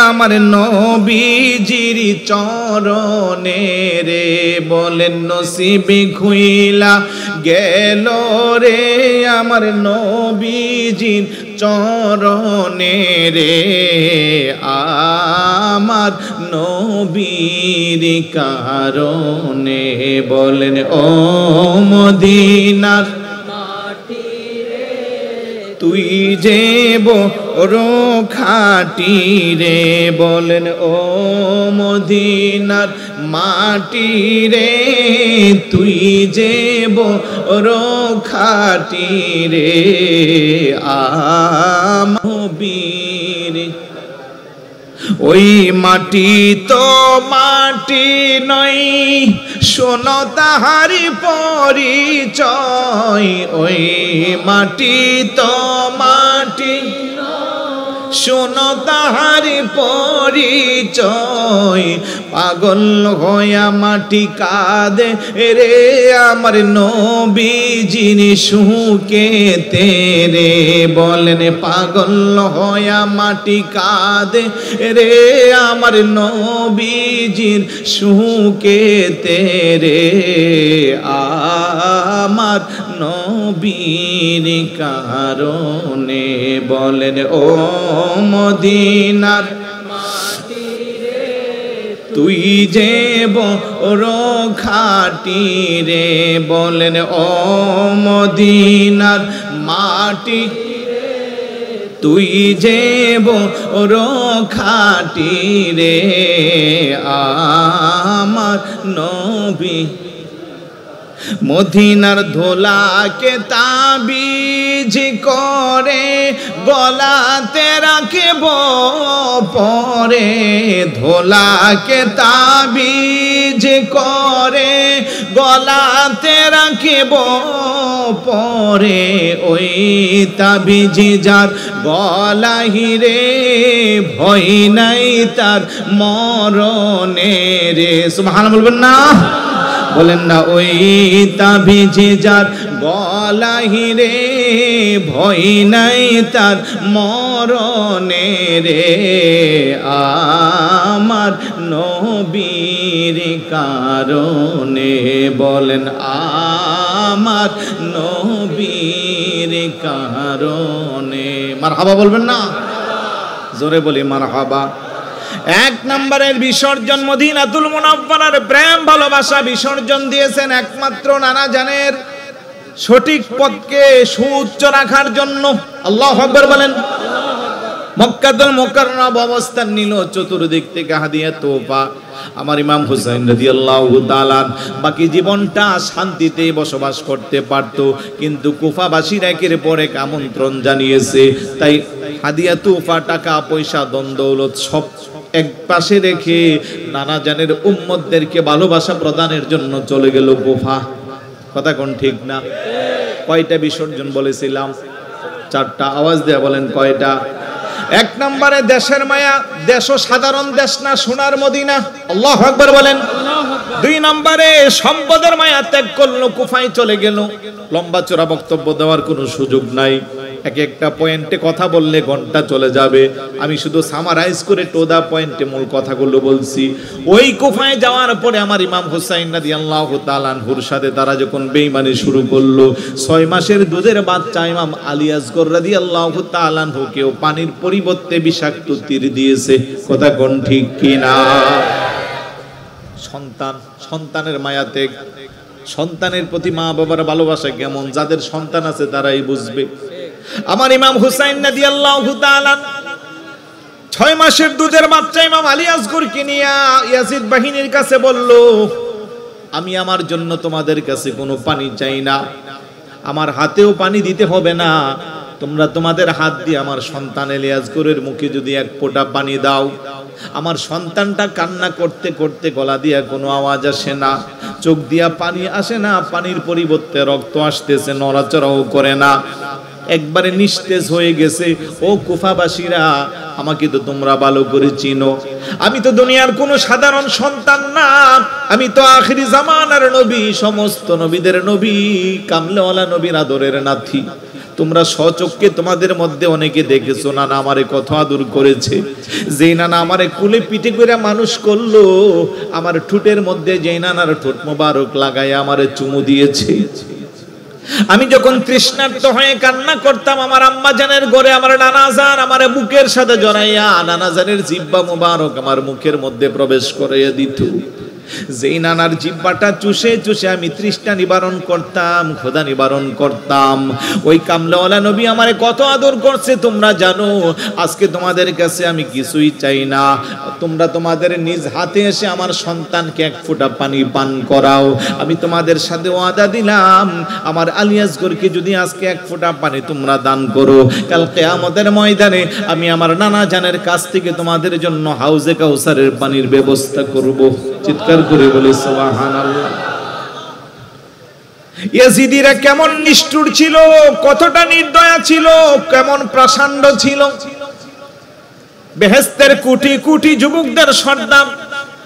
আমার নবীজির চরণে রে, বলেন নসিবে খুইলা গেল রে আমার নবীজির চরণে রে, আমার নবীর কারণে, বলেন ও মদিনার মাটি রে, তুই যে বড় খাঁটি রে, বলেন ও মদিনার মাটি রে, তুই যে বড় খাঁটি রে, আমার ওই মাটি তো মাটি নয়, শোনো তাহারি পরিচয়, ওই মাটি তো মাটি নয়, শোনো তাহারি পরিচয়, পাগল হইয়া মাটি কাঁদে রে আমার নবীজির সুখে তেরে। বলেন পাগল হইয়া মাটি কাঁদে রে আমার নবীজির সুখে তেরে। আমার নবীর কারণে বলেন ও মদিনার তুই যে বড় খাঁটি রে। বলেন ও মদিনার মাটি তুই যে বড় খাঁটি রে আমার নবী। মদিনার ধোলাকে তাবিজ করে গলাতে রাখব পরে। ধোলাকে তাবিজ করে গলাতে রাখব পরে। ওই তাবিজ যার গলাহি রে ভয় নাই তার মরণে রে। সুবহানাল্লাহ বলবেন না? বলেন না ওই তাবিজ যার গলাহি রে ভয় নাই তার মরণে রে। আমার নবীর কারণে বলেন আমার নবীর কারণে। মারহাবা বলবেন না? জোরে বলি মারহাবা। এক নম্বরের বিসর্জন মদিনাতুল মুনাওয়ারার প্রেম ভালোবাসা বিসর্জন দিয়েছেন একমাত্র নানা জানের সঠিক পথকে সুউচ্চ রাখার জন্য। আল্লাহু আকবার বলেন। মক্কাতুল মুকাররমা অবস্থান নিল, চতুর্দিক থেকে হাদিয়া তোফা। আমার ইমাম হুসাইন রাদিয়াল্লাহু তাআলা বাকি জীবনটা শান্তিতে বসবাস করতে পারত, কিন্তু কুফাবাসীর একের পর এক আমন্ত্রণ জানিয়েছে, তাই হাদিয়া তোফা টাকা পয়সা ধন দৌলত সব এক পাশে রেখে নানা জানের উম্মতদেরকে ভালোবাসা প্রদানের জন্য চলে গেল কুফা। কথা কোন ঠিক না? কয়টা বিসর্জন বলেছিলাম? 4টা। আওয়াজ দেয়া বলেন কয়টা? এক নম্বরে দেশের মায়া, দেশও সাধারণ দেশ না, সোনার মদিনা। আল্লাহু আকবার বলেন। 2 নম্বরে সম্পদের মায়া ত্যাগ করলো, কুফায় চলে গেল। লম্বা চড়া বক্তব্য দেওয়ার কোনো সুযোগ নাই, এক একটা পয়েন্টে কথা বললে ঘন্টা চলে যাবে। আমি শুধু সামারাইজ করে টোদা পয়েন্টে মূল কথাগুলো বলছি। ওই কুফায় যাওয়ার পরে আমার ইমাম হুসাইন রাদিয়াল্লাহু তাআলা আনহুর সাথে তারা যখন বেঈমানি শুরু করলো, 6 মাসের দুধের বাচ্চা ইমাম আলী আসগর রাদিয়াল্লাহু তাআলা আনহুকেও পানির পরিবর্তে বিষাক্ত তীর দিয়েছে। কথা কোন ঠিক কিনা? সন্তানের মায়াতে, সন্তানের প্রতি মা বাবার ভালোবাসা কেমন, যাদের সন্তান আছে তারাই বুঝবে। আমার ইমাম হুসাইন রাদিয়াল্লাহু তাআলা 6 মাসের দুধের বাচ্চা ইমাম আলী আসগরকে নিয়ে ইয়াজিদ বাহিনীর কাছে বলল, আমি আমার জন্য তোমাদের কাছে কোনো পানি চাই না, আমার হাতেও পানি দিতে হবে না, তোমরা তোমাদের হাত দিয়ে আমার সন্তান আলী আসগরের মুখে যদি এক ফোঁটা পানি দাও, আমার সন্তানটা কান্না করতে করতে গলা দিয়া কোনো আওয়াজ আসে না, চোখ দিয়া পানি আসে না, পানির পরিবর্তে রক্ত আসতেছে, নড়াচড়াও করে না, একবারে নিস্তেজ হয়ে গেছে। ও কুফাবাসীরা, আমাকে তো তোমরা ভালো করে চিনো, আমি তো দুনিয়ার কোনো সাধারণ সন্তান না, আমি তো আখিরি জামানার নবী, সমস্ত নবীদের নবী, কামলেওয়ালা নবীর আদরের নাতি। তোমরা স্বচক্ষে তোমাদের মধ্যে অনেকে দেখেছো নানা আমারে কত আদর করেছে, যেই নানা আমারে কুলে পিঠে করে মানুষ করলো, আমার ঠোঁটের মধ্যে যেই নানার ঠোঁট মোবারক লাগায় আমারে চুমু দিয়েছে। আমি যখন তৃষ্ণার্ত হয়ে কান্না করতাম, আমার আম্মা জানের ঘরে আমার নানা জান আমার বুকের সাথে জড়াইয়া নানা জানের জিহ্বা মোবারক আমার মুখের মধ্যে প্রবেশ করাইয়া দিত। যেই নানার জিহ্বাটা চুষে চুষে আমি তৃষ্ণা নিবারণ করতাম, ক্ষুধা নিবারণ করতাম। ওই কামলাওয়ালা নবী আমারে কত আদর করছে তোমরা জানো। আজকে তোমাদের কাছে আমি কিছুই চাই না, তোমরা তোমাদের নিজ হাতে এসে আমার সন্তানকে এক ফোঁটা পানি পান করাও। আমি তোমাদের সাথে ওয়াদা দিলাম, আমার আলী আসগরকে যদি আজকে এক ফোঁটা পানি তোমরা দান করো, কাল কিয়ামতের ময়দানে আমি আমার নানা জানের কাছ থেকে তোমাদের জন্য হাউজে কাউসারের পানির ব্যবস্থা করব। চিৎকার করে বলে সুবহানাল্লাহ। ইয়াজিদিরা কেমন নিষ্ঠুর ছিল, কতটা নির্দয়া ছিল, কেমন প্রচন্ড ছিল। বেহেশতের কোটি কোটি যুবকদের সর্দার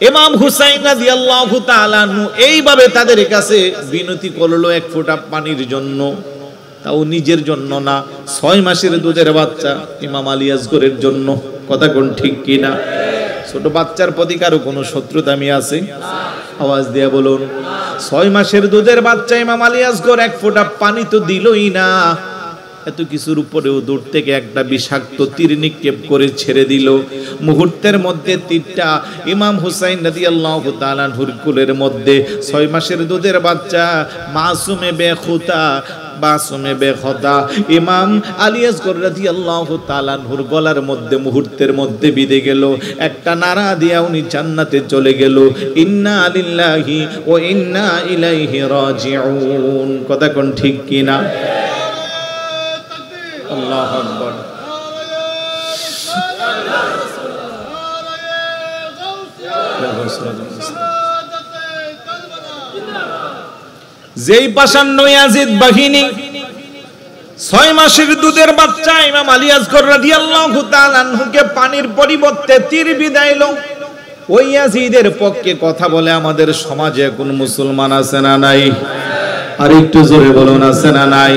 ইমাম হুসাইন রাদিয়াল্লাহু তাআলা আনহু এইভাবে তাদের কাছে বিনতি করলো এক ফোঁটা পানির জন্য, তাও নিজের জন্য না, 6 মাসের দুধের বাচ্চা ইমাম আলী আসগরের জন্য। কথা কোন ঠিক কিনা? ছোট বাচ্চার প্রতি কারো কোনো শত্রুতা আছে? আওয়াজ দিয়ে বলুন। 6 মাসের দুধের বাচ্চা ইমাম আলী আসগর এক ফোঁটা পানি তো দিলই না, এত কিছুর উপরেও দূর থেকে একটা বিষাক্ত তীর নিক্ষেপ করে ছেড়ে দিল। মুহূর্তের মধ্যে তীরটা ইমাম হুসাইন রাদিয়াল্লাহু তাআলা আনহুর কোলের মধ্যে 6 মাসের দুধের বাচ্চা মাসুমে বেখুতা মাসুমে বেখুদা ইমাম আলী আসগর রাদিয়াল্লাহু তাআলা আনহুর গলার মধ্যে মুহূর্তের মধ্যে বিঁধে গেল। একটা নারা দিয়া উনি জান্নাতে চলে গেল। ইন্না লিল্লাহি ওয়া ইন্না ইলাইহি রাজিউন। কথা কোন ঠিক কিনা? আল্লাহু আকবার। যেই পাষাণ্য ইয়াজিদ বাহিনী 6 মাসের দুধের বাচ্চা ইমাম আলী আসগর রাদিয়াল্লাহু তাআলা আনহুকে পানির পরিবর্তে তীর বিধাইল, ওই ইয়াজিদের পক্ষে কথা বলে আমাদের সমাজে কোন মুসলমান আছে না নাই? আর একটু জোরে বলুন, আছে না নাই?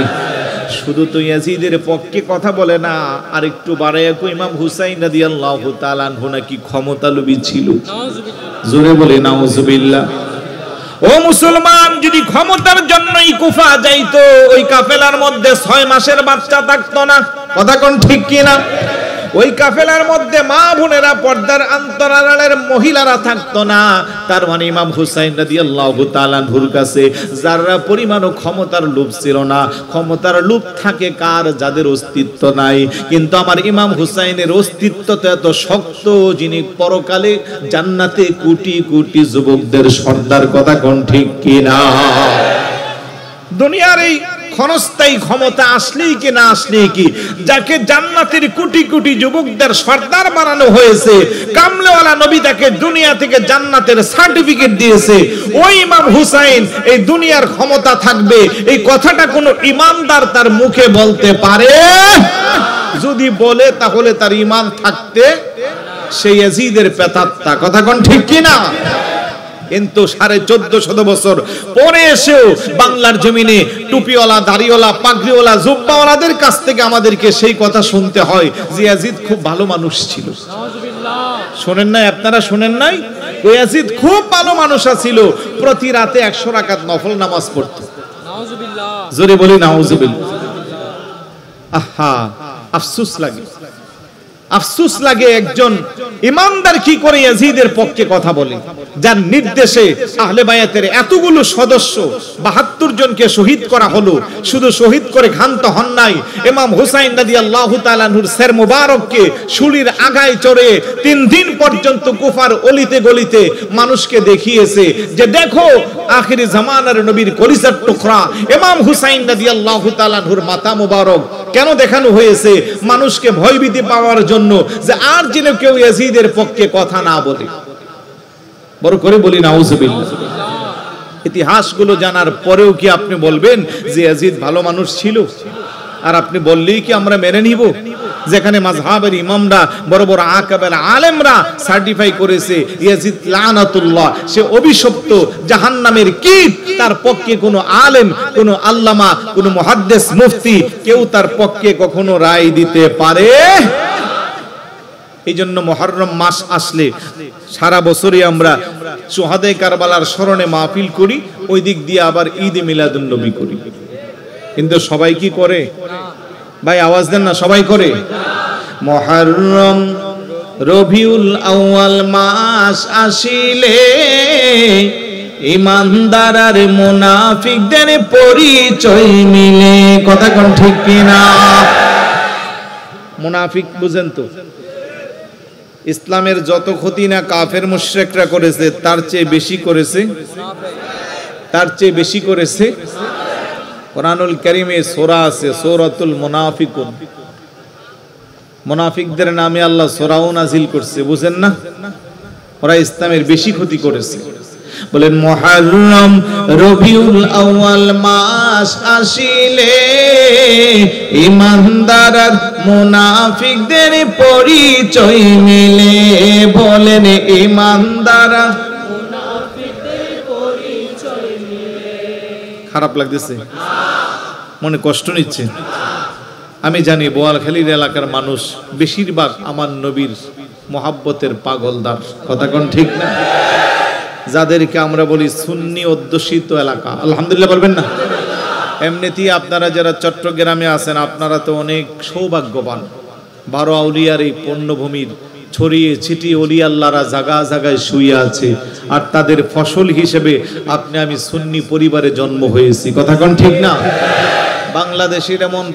শুধু তো ইয়াজিদের পক্ষে কথা বলে না, আর একটু বাড়াইয়া কই ইমাম হুসাইন রাদিয়াল্লাহু তাআলা আনহু নাকি ক্ষমতালোভী ছিল। জোরে বলে নাউজুবিল্লাহ। ও মুসলমান, যদি ক্ষমতার জন্যই কুফা যাইতো ওই কাফেলার মধ্যে 6 মাসের বাচ্চা থাকতো না। কথা কোন ঠিক কিনা? ওই কাফেলার মধ্যে মা বোনেরা, পর্দার অন্তরালের মহিলারা থাকতো না। তার মানে ইমাম হুসাইন রাদিয়াল্লাহু তাআলা আনহুর কাছে যারা পরিমাণও ক্ষমতার লোভ ছিল না। ক্ষমতার লোভ থাকে কার? যাদের অস্তিত্ব নাই। কিন্তু আমার ইমাম হুসাইনের অস্তিত্ব তো এত শক্ত, যিনি পরকালে জান্নাতে কোটি কোটি যুবকদের সর্দার। কথা কোন ঠিক কিনা? দুনিয়ার এই ক্ষণস্থায়ী ক্ষমতা আসলেই কি না আসলেই কি, যাকে জান্নাতের কোটি কোটি যুবকদের সর্দার বানানো হয়েছে, কামলেওয়ালা নবী তাকে দুনিয়া থেকে জান্নাতের সার্টিফিকেট দিয়েছে, ওই ইমাম হুসাইন এই দুনিয়ার ক্ষমতা থাকবে, এই কথাটা কোনো ইমানদার তার মুখে বলতে পারে? যদি বলে তাহলে তার ঈমান থাকতে সেই ইয়াজিদের প্রেতাত্মা। কথা কোন ঠিক কিনা? কিন্তু 1450 বছর পরে এসেও বাংলার জমিনে টুপিওয়ালা, দাড়িওয়ালা, পাগড়িওয়ালা, জুব্বাওয়ালাদের কাছ থেকে আমাদেরকে সেই কথা শুনতে হয় যে ইয়াজিদ খুব ভালো মানুষ ছিল। শোনেন নাই? আপনারা শোনেন নাই? ইয়াজিদ খুব ভালো মানুষ ছিল, প্রতি রাতে 100 রাকাত নফল নামাজ পড়তো। জোরে বলি নাউজুবিল্লাহ। আহা, আফসোস লাগে, আফসোস লাগে একজন ইমানদার কি করে ইয়াজিদের পক্ষে কথা বলে, যার নির্দেশে আহলে বায়াতের এতগুলো সদস্য 72 জনকে শহীদ করা হলো। শুধু শহীদ করে ক্ষান্ত হন নাই, ইমাম হুসাইন রাদিয়াল্লাহু তাআলা আনহুর সের মুবারককে শুলির আগায় চড়ে 3 দিন পর্যন্ত কুফার অলিতে গলিতে মানুষকে দেখিয়েছে যে দেখো আখিরি জামানার নবীর কলিজার টুকরা ইমাম হুসাইন রাদিয়াল্লাহু তাআলা আনহুর মাথা মুবারক। কেন দেখানো হয়েছে? মানুষকে ভয়ভীতি পাওয়ার জন্য, যে আর যেন কেউ ইয়াজিদের পক্ষে কথা না বলে। বড় করে বলি নাউজুবিল্লাহ। ইতিহাসগুলো জানার পরেও কি আপনি বলবেন যে ইয়াজিদ ভালো মানুষ ছিল? আর আপনি বললেই কি আমরা মেনে নিব? যেখানে মাযহাবের ইমামরা, বড় বড় আকাবের আলেমরা সার্টিফাই করেছে ইয়াজিদ লানাতুল্লাহ, সে অভিশপ্ত, জাহান্নামের কীট, তার পক্ষে কোনো আলেম, কোনো আল্লামা, কোনো মুহাদ্দিস, মুফতি কেউ তার পক্ষে কখনো রায় দিতে পারে? এই জন্য মুহররম মাস আসলে সারা বছরই আমরা শুহাদায়ে কারবালার স্মরণে মাহফিল করি, ওই দিক দিয়ে আবার ঈদে মিলাদুন নবী করি। কিন্তু সবাই কি করে ভাই? আওয়াজ দেন না, সবাই করে? মুহররম রবিউল আউয়াল মাস আসিলে ইমানদার আর মুনাফিকদের পরিচয় মিলে। কথা কোন ঠিক কিনা? মুনাফিক বুঝেন তো? ইসলামের যত ক্ষতি না কাফের মুশরিকরা করেছে, তার চেয়ে বেশি করেছে, তার চেয়ে বেশি করেছে। কোরআনুল কারীমে সূরা আছে সূরাতুল মুনাফিকুন, মুনাফিকদের নামে আল্লাহ সূরাও নাজিল করছে, বুঝেন না? ওরা ইসলামের বেশি ক্ষতি করেছে। বলেন মুহররম রবিউল আউয়াল মাস আসিলে ইমানদার আর মুনাফিকদের পরিচয় মিলে। বলেন ইমানদার আর মুনাফিকদের পরিচয় মিলে। খারাপ লাগতেছে? মনে কষ্ট নিচ্ছে? আমি জানি বোয়ালখালীর এলাকার মানুষ বেশিরভাগ আমার নবীর মোহাব্বতের পাগলদার, কথা কোন ঠিক না? যাদেরকে আমরা বলি সুন্নি অধ্যুষিত এলাকা, আলহামদুলিল্লাহ বলবেন না? এমনিতেই আপনারা যারা চট্টগ্রামে আছেন আপনারা তো অনেক সৌভাগ্যবান। 12 আউলিয়ার এই পূর্ণভূমির ছড়িয়ে ছিটিয়ে অলি আল্লাহরা জায়গা জায়গায় শুয়ে আছে, আর তাদের ফসল হিসেবে আপনি আমি সুন্নি পরিবারে জন্ম হয়েছি, কথা কোন ঠিক না? বাংলাদেশের এমন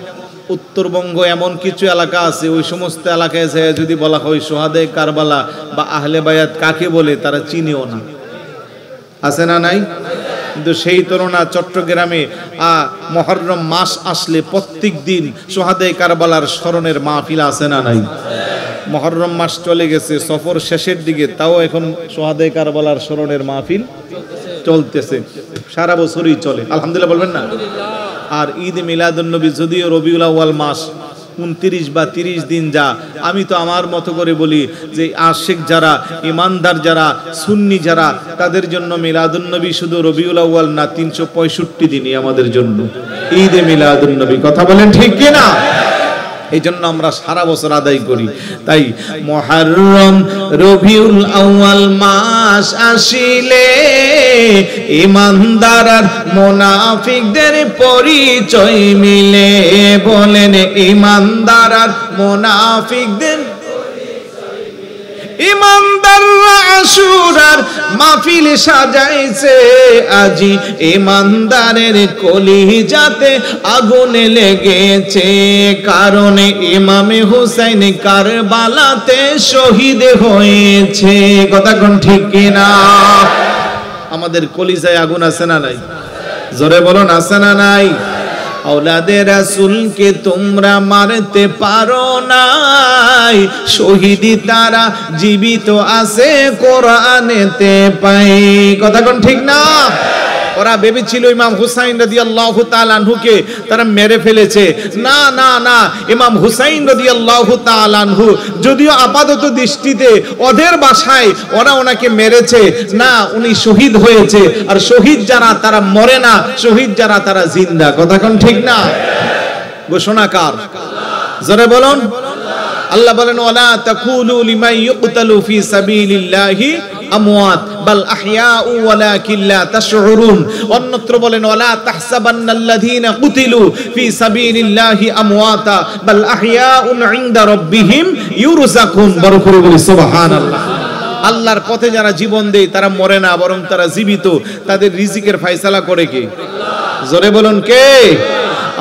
উত্তরবঙ্গ এমন কিছু এলাকা আছে, ওই সমস্ত এলাকায় যায় যদি বলা হয় সোহাদে কারবালা বা আহলে বায়াত কাকে বলে তারা চিনেও না, আছে না নাই? কিন্তু সেই তুলনা চট্টগ্রামে মুহররম মাস আসলে প্রত্যেক দিন সোহাদে কারবালার স্মরণের মাহফিল আছে না নাই? মুহররম মাস চলে গেছে, সফর শেষের দিকে, তাও এখন সোহাদে কারবালার স্মরণের মাহফিল চলতেছে, সারা বছরই চলে, আলহামদুলিল্লাহ বলবেন না? আর ঈদ মিলাদুন্নবী যদিও রবিউল আউয়াল মাস 29 বা 30 দিন যা, আমি তো আমার মতো করে বলি যে আশিক যারা, ইমানদার যারা, সুন্নি যারা, তাদের জন্য মিলাদুন্নবী শুধু রবিউল আউয়াল না, 365 দিনই আমাদের জন্য ঈদে মিলাদুন্নবী, কথা বলেন ঠিক কি না? এই জন্য আমরা সারা বছর আদায় করি। তাই মুহররম রবিউল আউয়াল মাস আসিলে ইমানদার আর মুনাফিকদের পরিচয় মিলে। বলেন ইমানদার আর মুনাফিকদের ইমানদাররা আশুরার মাহফিল সাজাইছে আজি, ইমানদারের কলিজাতে আগুনে লেগেছে, কারণ ইমামে হুসাইন কারবালাতে শহীদ হয়েছে, কথা কোন ঠিক কিনা? আমাদের কলিজায় আগুন আছে না নাই? জোরে বলুন আছে না নাই? আওলাদে রাসূলকে তোমরা মারতে পারো নাই, শহীদি তারা জীবিত আছে কোরআনেতে পাই, কথা কোন ঠিক না? ওরা ভেবেছিল ইমাম হুসাইন রাদিয়াল্লাহু তাআলা আনহুকে তারা মেরে ফেলেছে। না না না, ইমাম হুসাইন রাদিয়াল্লাহু তাআলা আনহু যদিও আপাতত দৃষ্টিতে ওদের ভাষায় ওরা ওনাকে মেরেছে না, উনি শহীদ হয়েছে। আর শহীদ যারা তারা মরে না, শহীদ যারা তারা জিন্দা, কথা কোন ঠিক না? ঘোষণাকার জোরে বলুন। আল্লাহ বলেন ওয়ালা তাকুলু লিমান ইউকতালু ফি সাবিলিল্লাহি আমওয়াত বাল আহইয়াউ ওয়ালাকিন লা তাশউরুন। অন্যত্র বলেন ওয়ালা তাহসাবান্নাল্লাযীনা কুতিলু ফি সাবিলিল্লাহি আমওয়াতা বাল আহইয়াউন ইনদা রাব্বিহিম ইউরযাকুন। বড় করে বলি সুবহানাল্লাহ। আল্লাহর পথে যারা জীবন দেয় তারা মরে না, বরং তারা জীবিত। তাদের রিজিকের ফয়সালা করে কে? জোরে বলুন কে?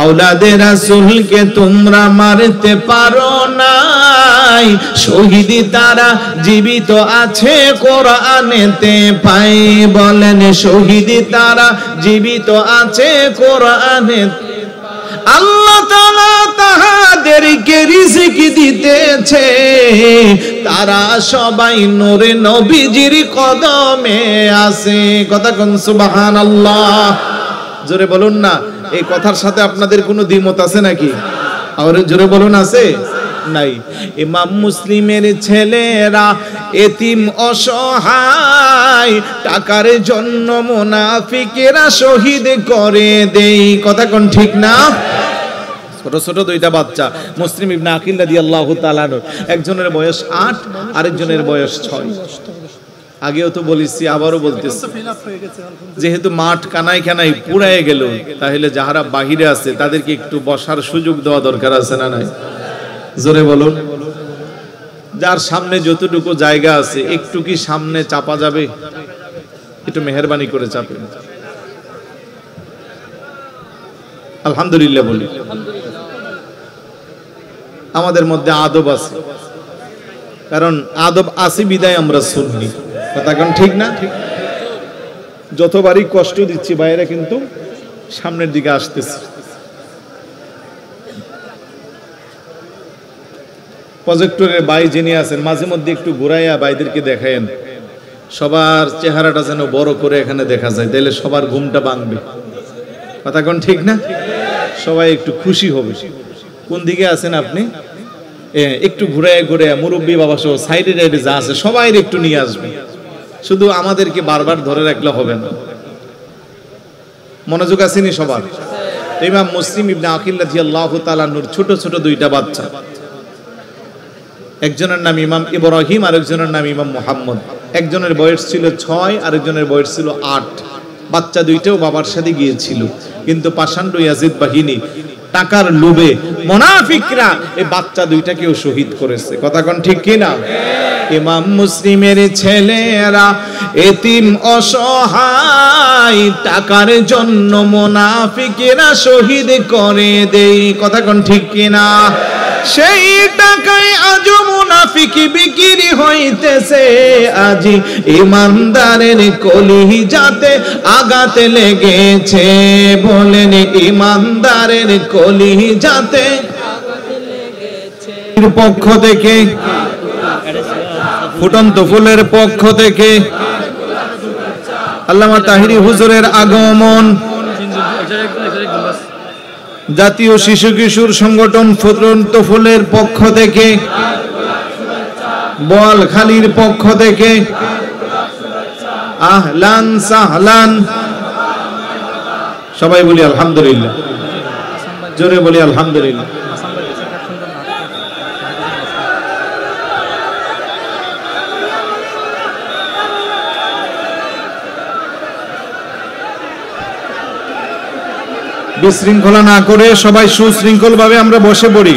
আওলাদে রাসূলকে তোমরা মারতে পারো নাই, শহীদি তারা জীবিত আছে কোরআনেতে পাই। বলেন শহীদি তারা জীবিত আছে কোরআনে। আল্লাহ তাআলা তাহাদেরকে রিজিক দিতেছে, তারা সবাই নূরে নবীজির কদমে আছে, কথা কোন সুবহানাল্লাহ। জোরে বলুন না। এই কথার সাথে আপনাদের কোনো দ্বিমত আছে নাকি? আর জোরে বলুন আছে নাই? ইমাম মুসলিমের ছেলেরা এতিম অসহায়, টাকার জন্য মুনাফিকেরা শহীদ করে দেই, কথা কোন ঠিক না? ছোট ছোট দুইটা বাচ্চা, মুসলিম ইবনে আকিল রাদিয়াল্লাহু তাআলা, একজনের বয়স 8, আরেকজনের বয়স 6। আগেও তো বলেছি, আবারও বলতেছি, যেহেতু মাঠ কানায় কানায় পুড়ায় গেল, তাহলে যারা বাহিরে আছে তাদেরকে একটু বসার সুযোগ দেওয়া দরকার আছে না নাই? জোরে বলুন। যার সামনে যতটুকু জায়গা আছে একটু কি সামনে চাপা যাবে? একটু মেহেরবানি করে চাপেন। আলহামদুলিল্লাহ বলি। আমাদের মধ্যে আদব আছে, কারণ আদব আছে বিদায় আমরা সুন্নি, কথা কোন ঠিক না? যতবারই কষ্ট দিচ্ছি বাইরে কিন্তু সামনের দিকে আসতেছি। প্রজেক্টরের বাই যিনি আছেন মাঝে মধ্যে একটু ঘুরাইয়া বাইদেরকে দেখায়েন, সবার চেহারাটা যেন বড় করে এখানে দেখা যায়, তাহলে সবার ঘুমটা ভাঙবে। কথা কোন ঠিক না? সবাই একটু খুশি হবে। কোন দিকে আছেন আপনি? একটু ঘুরে ঘুরে মুরব্বী বাবা সহ সাইডে সাইডে যা আছে সবাই একটু নিয়ে আসবে। শুধু আমাদেরকে বারবার ধরে রাখলে হবে না। মনোযোগ আসেনি সবার? ইমাম মুসলিম ইবনে আকিল রাদিয়াল্লাহু তাআলা নূর ছোট ছোট দুইটা বাচ্চা, একজনের নাম ইমাম ইব্রাহিম আর একজনের নাম ইমাম মুহাম্মদ। একজনের বয়স ছিল 6, আরেকজনের বয়স ছিল 8। বাচ্চা দুইটাও বাবার সাথে গিয়েছিল, কিন্তু পাষাণ্ড ইয়াজিদ বাহিনী টাকার লোভে মুনাফিকরা এই বাচ্চা দুইটাকেও শহীদ করেছে। কথা কোন ঠিক কি না? ইমাম মুসলিমের ছেলেরা এতিম অসহায়, টাকার জন্য মুনাফিকেরা শহীদ করে দেই। কথা কোন ঠিক কি না? সেই টাকায় আজও মুনাফিক বিক্রি হইতেছে, আজি ইমানদারের কলিজাতে আঘাত লেগেছে। বলেন ইমানদারের কলিজাতে পক্ষ থেকে, ফুটন্ত ফুলের পক্ষ থেকে আল্লামা তাহিরি হুজুরের আগমন, জাতীয় শিশু কিশোর সংগঠন ফুটন্ত ফুলের পক্ষ থেকে, বোয়ালখালীর পক্ষ থেকে আহলান সাহলান। সবাই বলি আলহামদুলিল্লাহ, জোরে বলি আলহামদুলিল্লাহ। বিশৃঙ্খলা না করে সবাই সুশৃঙ্খল ভাবে আমরা বসে পড়ি।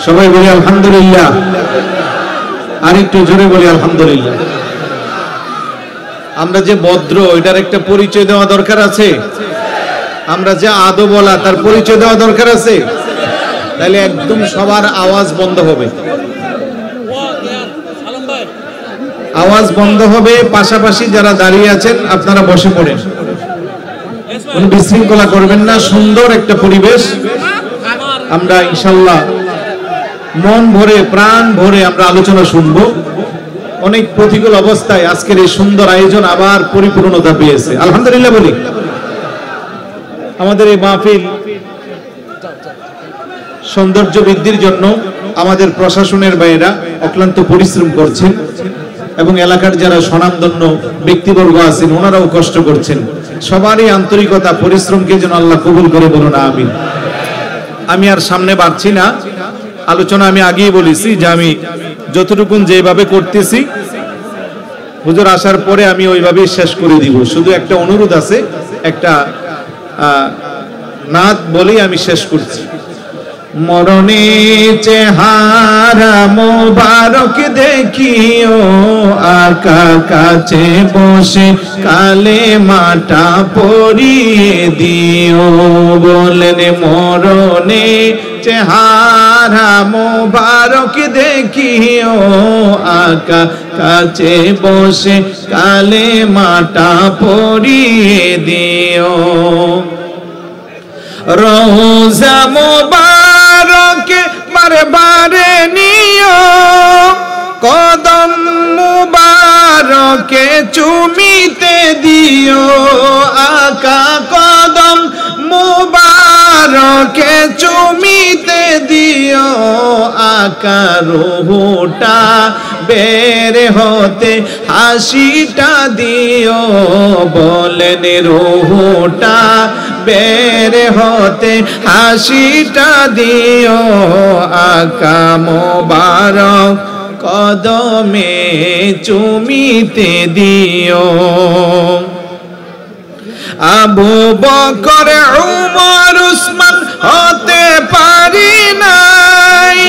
সবাই বলি আলহামদুলিল্লাহ, আর একটু জোরে বলি আলহামদুলিল্লাহ। আমরা যে ভদ্র এটার একটা পরিচয় দেওয়া দরকার আছে। আমরা যে আদো বলা তার পরিচয় দেওয়া দরকার আছে। তাহলে একদম সবার আওয়াজ বন্ধ হবে, আওয়াজ বন্ধ হবে। পাশাপাশি যারা দাঁড়িয়ে আছেন আপনারা বসে পড়েন, কোনো বিশৃঙ্খলা করবেন না। সুন্দর একটা পরিবেশ, আমরা ইনশাআল্লাহ মন ভরে প্রাণ ভরে আমরা আলোচনা শুনবো। অনেক প্রতিকূল অবস্থায় আজকের এই সুন্দর আয়োজন আবার পরিপূর্ণতা পেয়েছে, আলহামদুলিল্লাহ বলি। আমাদের এই মাহফিল সৌন্দর্য বৃদ্ধির জন্য আমাদের প্রশাসনের বাইরা অক্লান্ত পরিশ্রম করছেন, এবং এলাকার যারা স্বনামধন্য ব্যক্তিবর্গ আছেন ওনারাও কষ্ট করছেন। সবারই আন্তরিকতা পরিশ্রমকে যেন আল্লাহ কবুল করে, বলুন আমিন। আমি আর সামনে বাড়ছি না, আলোচনা আমি আগেই বলেছি যে আমি যতটুকুন যেভাবে করতেছি হুজুর আসার পরে আমি ওইভাবেই শেষ করে দিব। শুধু একটা অনুরোধ আছে, একটা নাত বলেই আমি শেষ করছি। মরণে চেহারা মোবারক দেখিও, আকা কাছে বসে কালে মাটা পড়িয়ে দিও। বলেন মরণে চেহারা মোবারক দেখিও, আকা কাছে বসে কালে মাটা পড়িয়ে দিও। রোজা মোবারক বারে বারে নিও, কদম মুবারকে চুমিতে দিও। আকা কদম মুবারকে চুমিতে দিও, আকা আকা রুহুটা বের হতে হাসিটা দিও, বলেন রুহুটা বের হতে হাসিটা দিও, আকা মোবারক কদমে চুমিতে দিও। আবু বকর উমর উসমান হতে পারি নাই,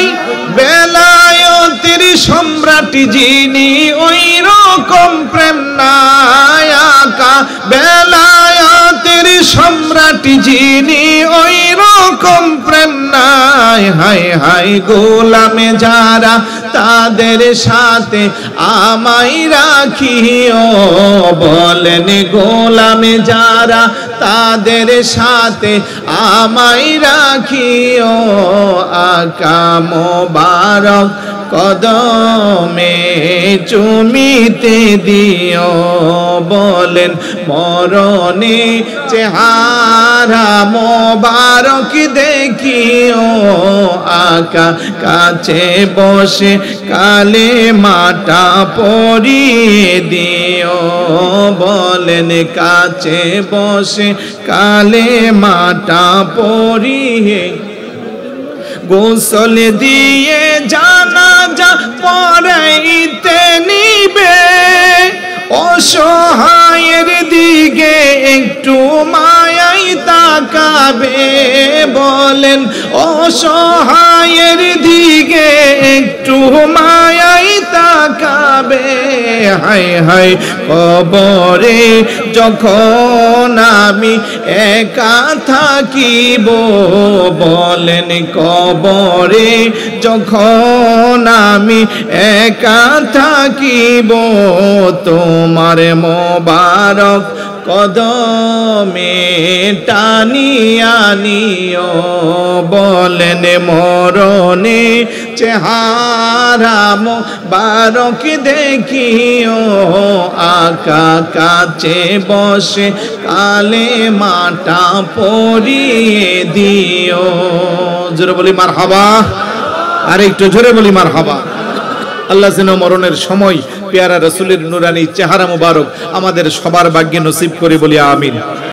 বেলায়েতের সম্রাট যিনি ওই রকম প্রেম নাই, আকা বেলায়েতের সম্রাট যিনি ওই রকম প্রেম নাই। হাই হাই গোলামে যারা তাদের সাথে আমায় রাখিও, বলেন গোলামে যারা তাদের সাথে আমায় রাখিও, আকা মোবারক কদমে চুমিতে দিও, বলেন মরণে চেহারা মোবারক দেখিও, আকা কাছে বসে কালেমাটা পড়িয়ে দিও, বলেন কাছে বসে কালেমাটা পড়িয়ে, গোসল দিয়ে জানাজা পড়াইতে নিবে, অসহায়ের দিকে একটু মায়াই তাকাবে, বলেন অসহায়ের দিকে একটু মায়াই তাকাবে। হাই হাই কবরে যখন আমি একা থাকিব, বলেন কবরে যখন আমি একা থাকিব, তোমার মোবারক কদমে টানিয়া নিও, বলেন মরণে চেহারা মোবারক দেখিও, আকা কাছে বসে কালেমাটা পড়িয়ে দিও। জোরে বলি মারহাবা, আর একটু জোরে বলি মারহাবা। আল্লাহ যেন মরণের সময় পেয়ারা রাসূলের নুরানি চেহারা মুবারক আমাদের সবার ভাগ্যে নসিব করে, বলি আমিন।